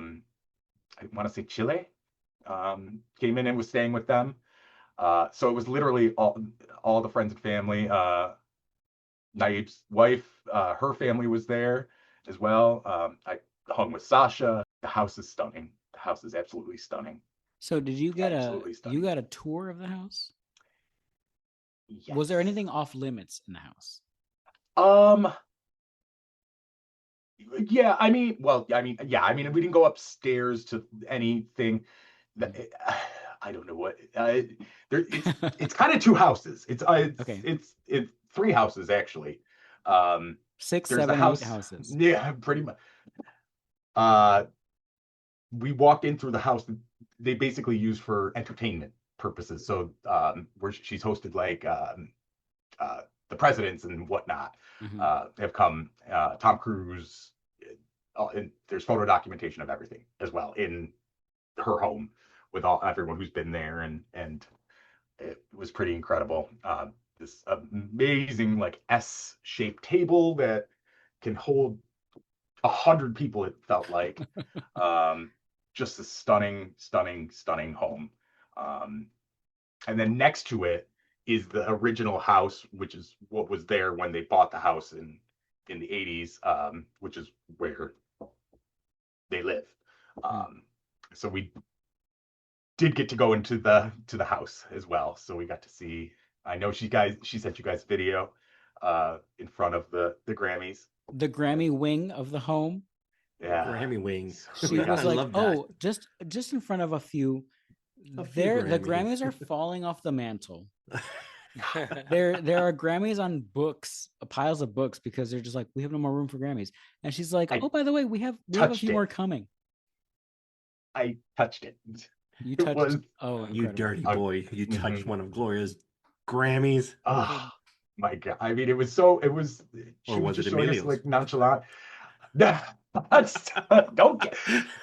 want to say Chile. Came in and was staying with them. So it was literally all the friends and family. Naib's wife, her family was there as well. I hung with Sasha. The house is stunning. The house is absolutely stunning. So did you get Absolutely stunning. you got a tour of the house? Yes. Was there anything off limits in the house? Yeah, I mean, we didn't go upstairs to anything. I don't know what. It's kind of two houses. It's Okay. It's three houses actually. 6, There's 7, the 8 house. houses. Yeah, pretty much. We walked in through the house that they basically use for entertainment purposes. So where she's hosted like the presidents and whatnot have come. Tom Cruise. And there's photo documentation of everything as well in her home with everyone who's been there, and it was pretty incredible. This amazing like S-shaped table that can hold 100 people. It felt like just a stunning home. And then next to it is the original house, which is what was there when they bought the house in the 80s, which is where they live. So we did get to go into the house as well. So we got to see. I know she sent you guys video in front of the Grammys. The Grammy wing of the home. Yeah, Grammy wings. She was I like, love that. "Oh, just in front of a few A few The Grammys. Grammys are falling off the mantle. There are Grammys on books, piles of books, because they're just like, we have no more room for Grammys. And she's like, I oh, by the way, we have a touched few it. more coming. I touched it. You It touched. was- Oh, You incredible. dirty boy. You touched one of Gloria's Grammys. Oh my God. I mean, she Or was was just it showing us Emilio's? like nonchalant.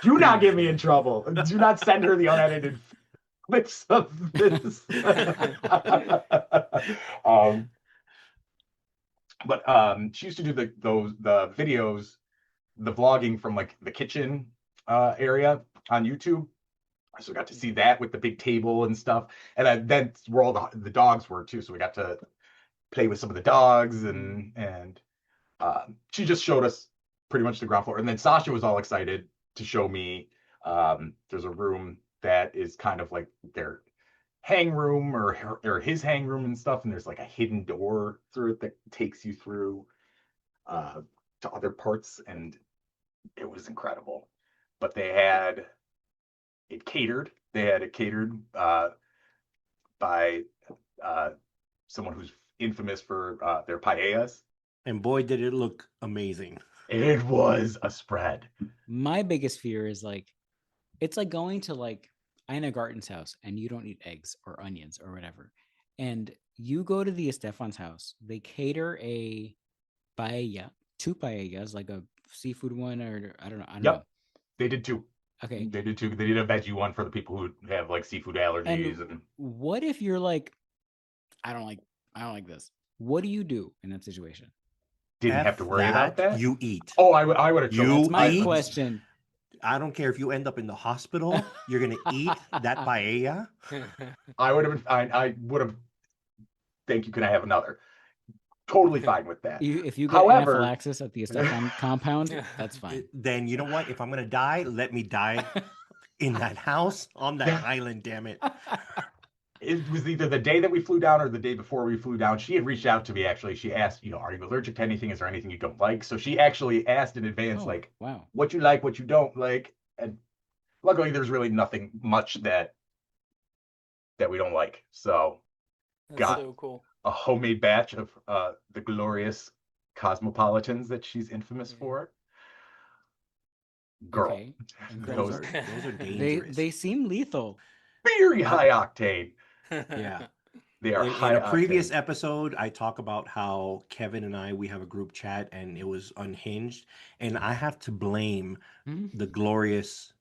Do not get me in trouble. Do not send her the unedited clips of this. But she used to do the videos, the vlogging from like the kitchen area on YouTube. So we got to see that with the big table and stuff. And then where all the dogs were too. So we got to play with some of the dogs, and she just showed us pretty much the ground floor. And then Sasha was all excited to show me there's a room that is kind of like their hang room or his hang room and stuff. And there's like a hidden door through it that takes you through to other parts. And it was incredible. But they had it catered. They had it catered by someone who's infamous for their paellas. And boy, did it look amazing. It was a spread. My biggest fear is like, it's like going to like Ina Garten's house and you don't eat eggs or onions or whatever. And you go to the Este-FAN's house, they cater a paella, 2 paellas, like a seafood one, or I don't know. Yep. They did too. Okay. They did too. They did a veggie one for the people who have like seafood allergies. And what if you're like, I don't like this. What do you do in that situation? didn't have to worry about that. You eat. Oh, I would have. That's my eat. question. I don't care if you end up in the hospital. You're gonna eat that paella. I would have. I would have. Thank you. Can I have another? Totally fine with that. If you get However- anaphylaxis at the Este-FAN compound, that's fine. Then you know what? If I'm gonna die, let me die in that house on that island. Damn it. It was either the day that we flew down or the day before we flew down. She had reached out to me, actually. She asked, are you allergic to anything? Is there anything you don't like? So she actually asked in advance, Oh, like, wow. what you like, what you don't like. And luckily, there's really nothing much that we don't like. So That's got so cool. a homemade batch of the glorious cosmopolitans that she's infamous for. Girl, Okay. Those those are They dangerous. seem lethal. very high octane. Yeah. They are In high a previous octane. episode, I talk about how Kevin and we have a group chat and it was unhinged. And I have to blame Hmm? the glorious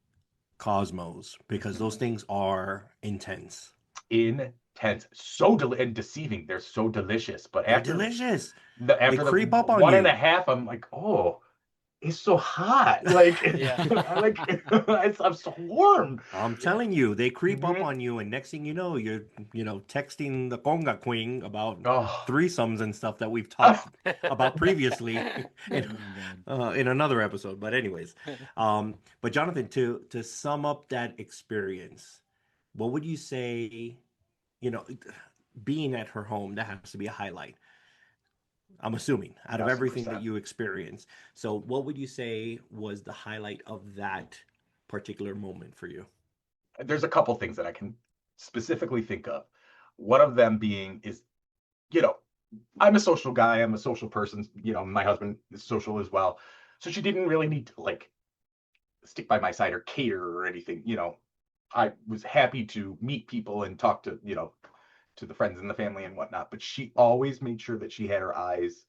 Cosmos because those things are intense. Intense, and deceiving. They're so delicious, but They're after delicious. after the creep up on one you. and a half, I'm like, oh, it's so hot. Like, Yeah. like I'm so warm. I'm telling you, they creep up Mhm. on you, and next thing you know, you're texting the conga queen about Oh, threesomes and stuff that we've talked about previously Oh in, my God. in another episode. But anyways, but Jonathan, to sum up that experience, what would you say? Being at her home, that has to be a highlight. I'm assuming out of everything that 1000%. you experienced. So what would you say was the highlight of that particular moment for you? There's a couple things that I can specifically think of. One of them being is, I'm a social guy. I'm a social person. My husband is social as well. So she didn't really need to like stick by my side or cater or anything. I was happy to meet people and talk to, to the friends and the family and whatnot. But she always made sure that she had her eyes,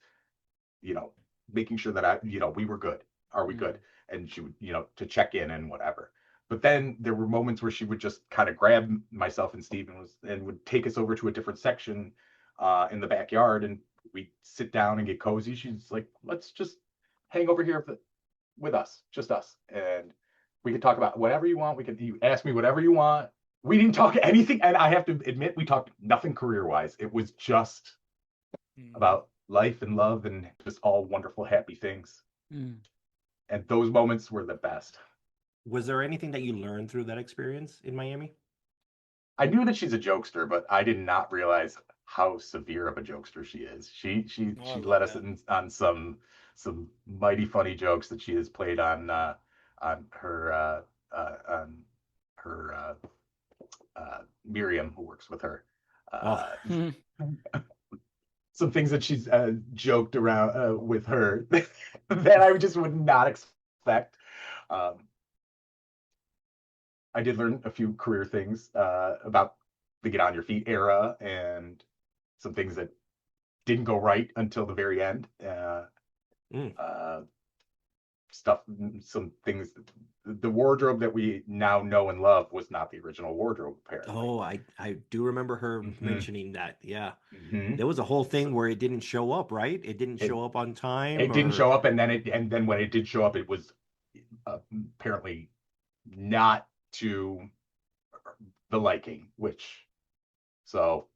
making sure that we were good. Are we good? And she would, to check in and whatever. But then there were moments where she would just kind of grab myself and Steve and would take us over to a different section in the backyard, and we'd sit down and get cozy. She's like, let's just hang over here with us, just us. And we could talk about whatever you want. You ask me whatever you want. We didn't talk anything. And I have to admit, we talked nothing career-wise. It was just about life and love and just all wonderful, happy things. Mm. And those moments were the best. Was there anything that you learned through that experience in Miami? I knew that she's a jokester, but I did not realize how severe of a jokester she is. She I let love us in on some mighty funny jokes that she has played on her Miriam, who works with her. Oh. Some things that she's joked around with her that I just would not expect. I did learn a few career things about the Get On Your Feet era and some things that didn't go right until the very end. Stuff, some things. The wardrobe that we now know and love was not the original wardrobe, apparently. Oh, I do remember her mentioning that. Yeah. There was a whole thing where it didn't show up, right? It didn't show up on time. It didn't show up, and then when it did show up, it was apparently not to the liking, so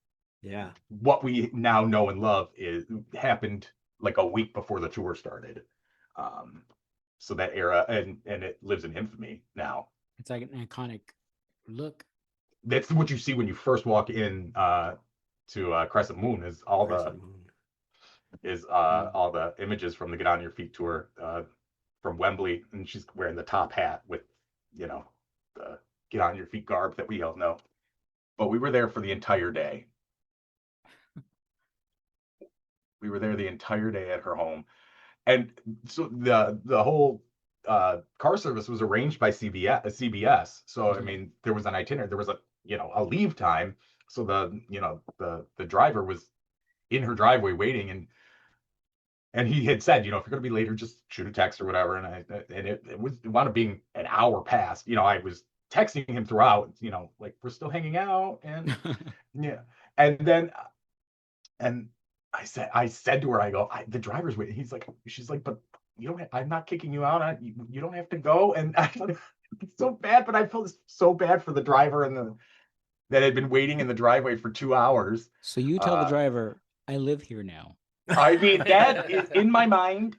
yeah, what we now know and love happened like a week before the tour started. So that era, and it lives in infamy now. It's like an iconic look. That's what you see when you first walk in to Crescent Moon, is all the images from the Get On Your Feet tour from Wembley, and she's wearing the top hat with, the Get On Your Feet garb that we all know. But we were there for the entire day. We were there the entire day at her home. And so the whole car service was arranged by CBS. So I mean, there was an itinerary, there was a leave time. So the driver was in her driveway waiting, and he had said, if you're going to be later, just shoot a text or whatever. And it wound up being an hour past. I was texting him throughout, like, we're still hanging out, and yeah. And then I said to her, I go, the driver's waiting. She's like, but I'm not kicking you out. You don't have to go. And I felt so bad, but I felt so bad for the driver that had been waiting in the driveway for 2 hours. So you tell the driver, I live here now. I mean, that is in my mind,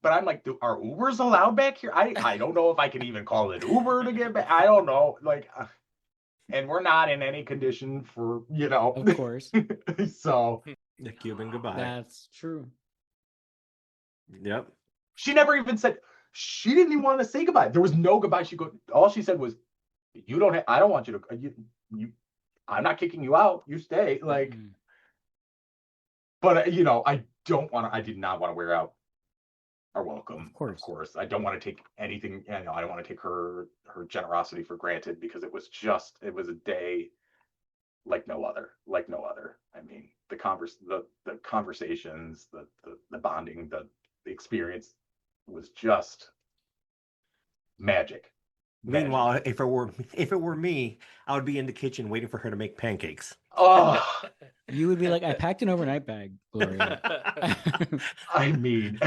but I'm like, are Ubers allowed back here? I don't know if I can even call it Uber to get back. I don't know. And we're not in any condition for, Of course. So. The Cuban goodbye. That's true. Yep. She never even said, she didn't even want to say goodbye. There was no goodbye. All she said was, I don't want you to, I'm not kicking you out. You stay. But I did not want to wear out our welcome. Of course. I don't want to take anything, I don't want to take her generosity for granted, because it was a day like no other. I mean, the conversations, the bonding, the experience was just magic. Meanwhile, if it were me, I would be in the kitchen waiting for her to make pancakes. Oh, you would be like, I packed an overnight bag, Gloria. I mean,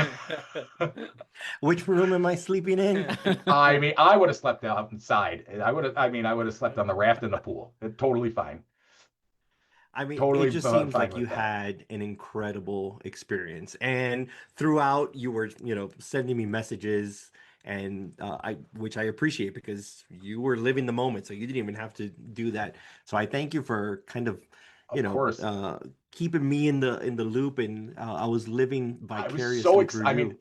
which room am I sleeping in? I mean, I would have slept outside. I would have slept on the raft in the pool. Totally fine. I mean, it just seems like you had an incredible experience, and throughout you were, sending me messages, and which I appreciate, because you were living the moment, so you didn't even have to do that. So I thank you for kind of keeping me in the loop, and I was living vicariously through you. I mean,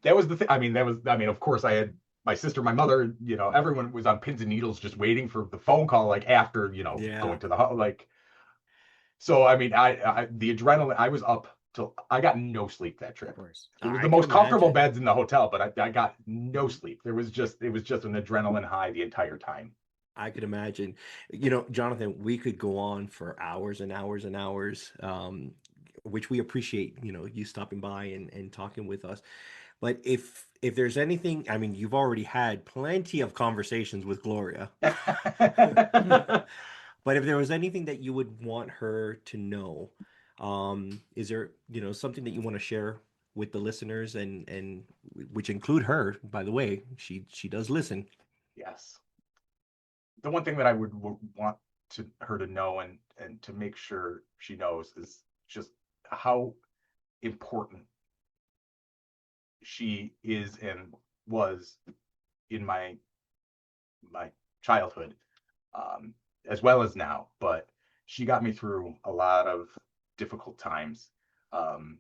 that was the thing. I mean, of course, I had my sister, my mother, everyone was on pins and needles just waiting for the phone call, after, going to the So, I mean, the adrenaline, I was up till I got no sleep that trip. Of course. It was the most comfortable beds in the hotel, but I got no sleep. It was just an adrenaline high the entire time. I could imagine. Jonathan, we could go on for hours and hours and hours, which we appreciate, you stopping by and talking with us. But if there's anything, I mean, you've already had plenty of conversations with Gloria. But if there was anything that you would want her to know, is there, something that you want to share with the listeners, and which include her, by the way, she does listen. Yes. The one thing that I would want her to know, and to make sure she knows, is just how important she is and was in my childhood. As well as now, but she got me through a lot of difficult times. One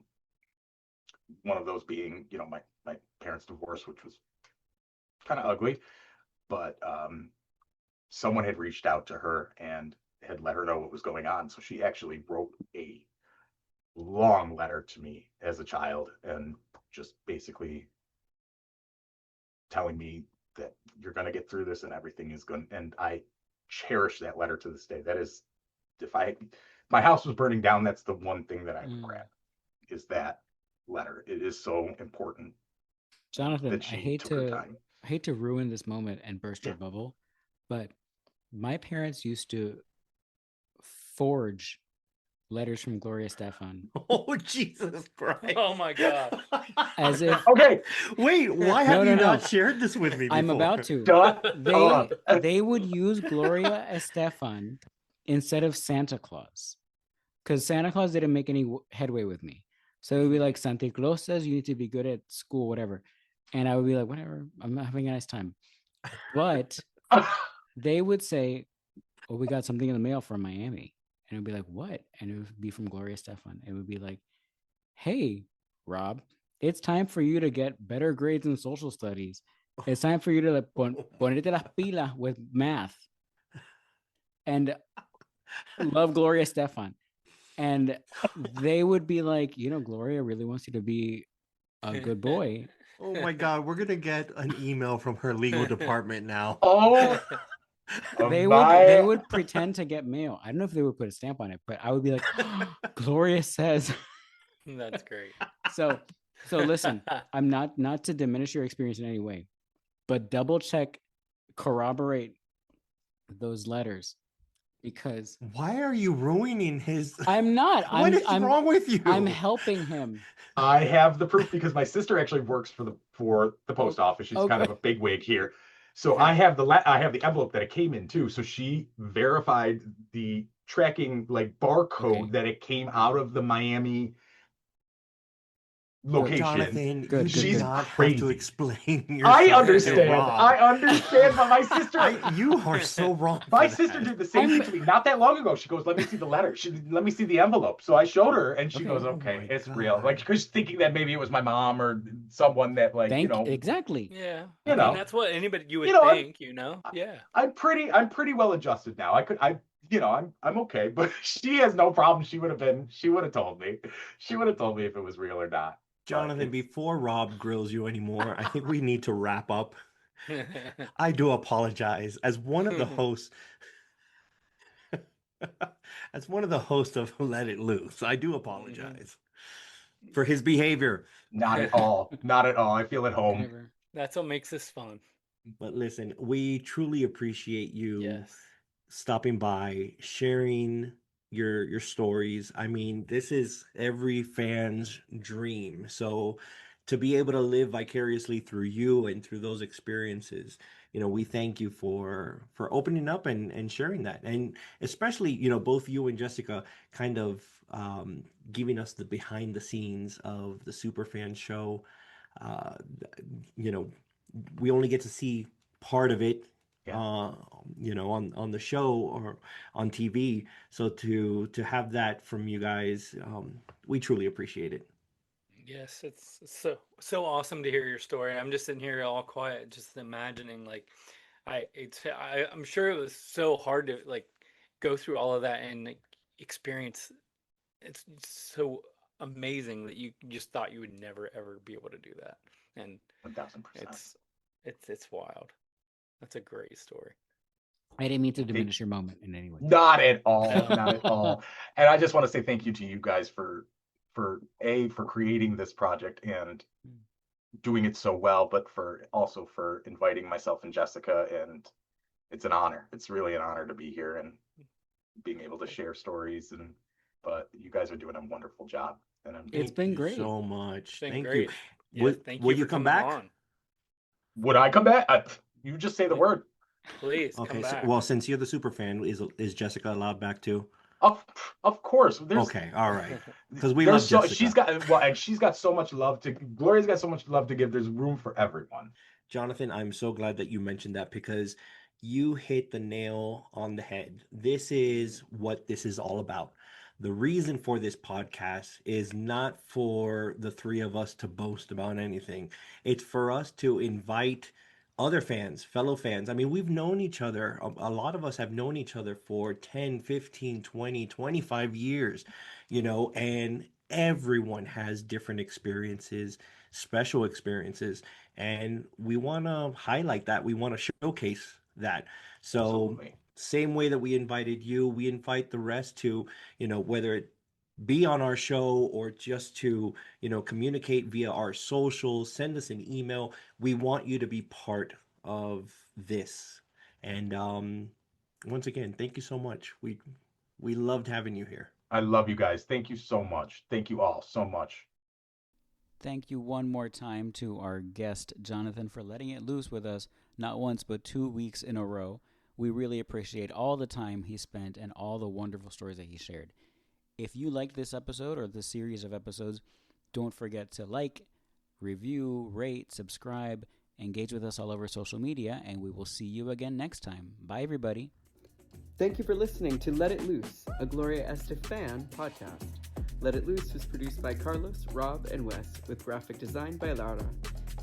of those being, my parents' divorce, which was kind of ugly, but someone had reached out to her and had let her know what was going on. So she actually wrote a long letter to me as a child and just basically telling me that you're going to get through this and everything is good. And I cherish that letter to this day. That is, if my house was burning down, that's the one thing that I would grab, is that letter. It is so important. Jonathan, that she took her time. I hate to ruin this moment and burst your bubble, but my parents used to forge letters from Gloria Estefan. Oh, Jesus Christ. Oh my God. As if Okay, Wait, why have you not shared this with me before? I'm about to. They would use Gloria Estefan instead of Santa Claus, because Santa Claus didn't make any headway with me. So it would be like, Santa Claus says you need to be good at school, whatever. And I would be like, whatever, I'm not having a nice time. But they would say, oh, we got something in the mail from Miami. And it would be like, what? And it would be from Gloria Estefan. It would be like, hey, Rob, it's time for you to get better grades in social studies. It's time for you to ponerte las pilas with math. And love Gloria Estefan. And they would be like, Gloria really wants you to be a good boy. Oh my God, we're gonna get an email from her legal department now. Oh, they would pretend to get mail. I don't know if they would put a stamp on it, but I would be like, Gloria says. That's great. So listen, I'm not to diminish your experience in any way, but double check, corroborate those letters, because why are you ruining his? I'm not. What is wrong with you? I'm helping him. I have the proof because my sister actually works for the post office. She's kind of a bigwig here. So I have the envelope that it came in too. So she verified the tracking barcode that it came out of the Miami location. Jonathan, Good, you she's do not crazy. have to explain yourself. I understand, but my sister. You are so wrong. My sister did the same thing to me not that long ago. She goes, "Let me see the letter. Let me see the envelope." So I showed her, and she goes, "Okay, it's real." Because thinking that maybe it was my mom or someone that exactly. Yeah, I mean, that's what anybody you would think. Yeah. I'm pretty well adjusted now. I'm okay, but she has no problem. She would have told me. She would have told me if it was real or not. Jonathan, before Rob grills you anymore, I think we need to wrap up. I do apologize. As one of the hosts of Let It Loose, I do apologize for his behavior. Not at all. Not at all. I feel at home. That's what makes this fun. But listen, we truly appreciate you stopping by, sharing your stories. I mean, this is every fan's dream. So to be able to live vicariously through you and through those experiences, we thank you for opening up and sharing that. And especially, both you and Jessica kind of giving us the behind the scenes of the SuperFan show. We only get to see part of it on the show or on TV. So to have that from you guys, we truly appreciate it. Yes, it's so awesome to hear your story. I'm just sitting here all quiet, just imagining I'm sure it was so hard to go through all of that and experience. It's so amazing that you just thought you would never ever be able to do that, and 1000%. It's wild. That's a great story. I didn't mean to diminish your moment in any way. Not at all. Not at all. And I just want to say thank you to you guys for creating this project and doing it so well, but also for inviting myself and Jessica. And it's an honor. It's really an honor to be here and being able to share stories. But you guys are doing a wonderful job. And it's been great. So much. Thank you. Yeah, thank you. Will you come back? On. Would I come back? You just say the word. Please. Okay. Come back. Well, since you're the super fan, is Jessica allowed back too? Of course. Okay. All right. Because we love Jessica. She's got so much love Gloria's got so much love to give. There's room for everyone. Jonathan, I'm so glad that you mentioned that, because you hit the nail on the head. This is what this is all about. The reason for this podcast is not for the three of us to boast about anything. It's for us to invite other fans, fellow fans. I mean, we've known each other. A lot of us have known each other for 10, 15, 20, 25 years, and everyone has different experiences, special experiences, and we want to highlight that. We want to showcase that. So, Absolutely. same way that we invited you, we invite the rest to, whether it be on our show or just to communicate via our socials, send us an email. We want you to be part of this. And once again, thank you so much. We loved having you here. I love you guys. Thank you so much. Thank you all so much. Thank you one more time to our guest, Jonathan, for letting it loose with us, not once, but 2 weeks in a row. We really appreciate all the time he spent and all the wonderful stories that he shared. If you liked this episode or this series of episodes, don't forget to like, review, rate, subscribe, engage with us all over social media, and we will see you again next time. Bye, everybody. Thank you for listening to Let It Loose, a Gloria Este-FAN podcast. Let It Loose was produced by Carlos, Rob, and Wes, with graphic design by Laura.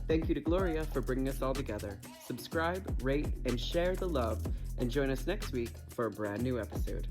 Thank you to Gloria for bringing us all together. Subscribe, rate, and share the love, and join us next week for a brand new episode.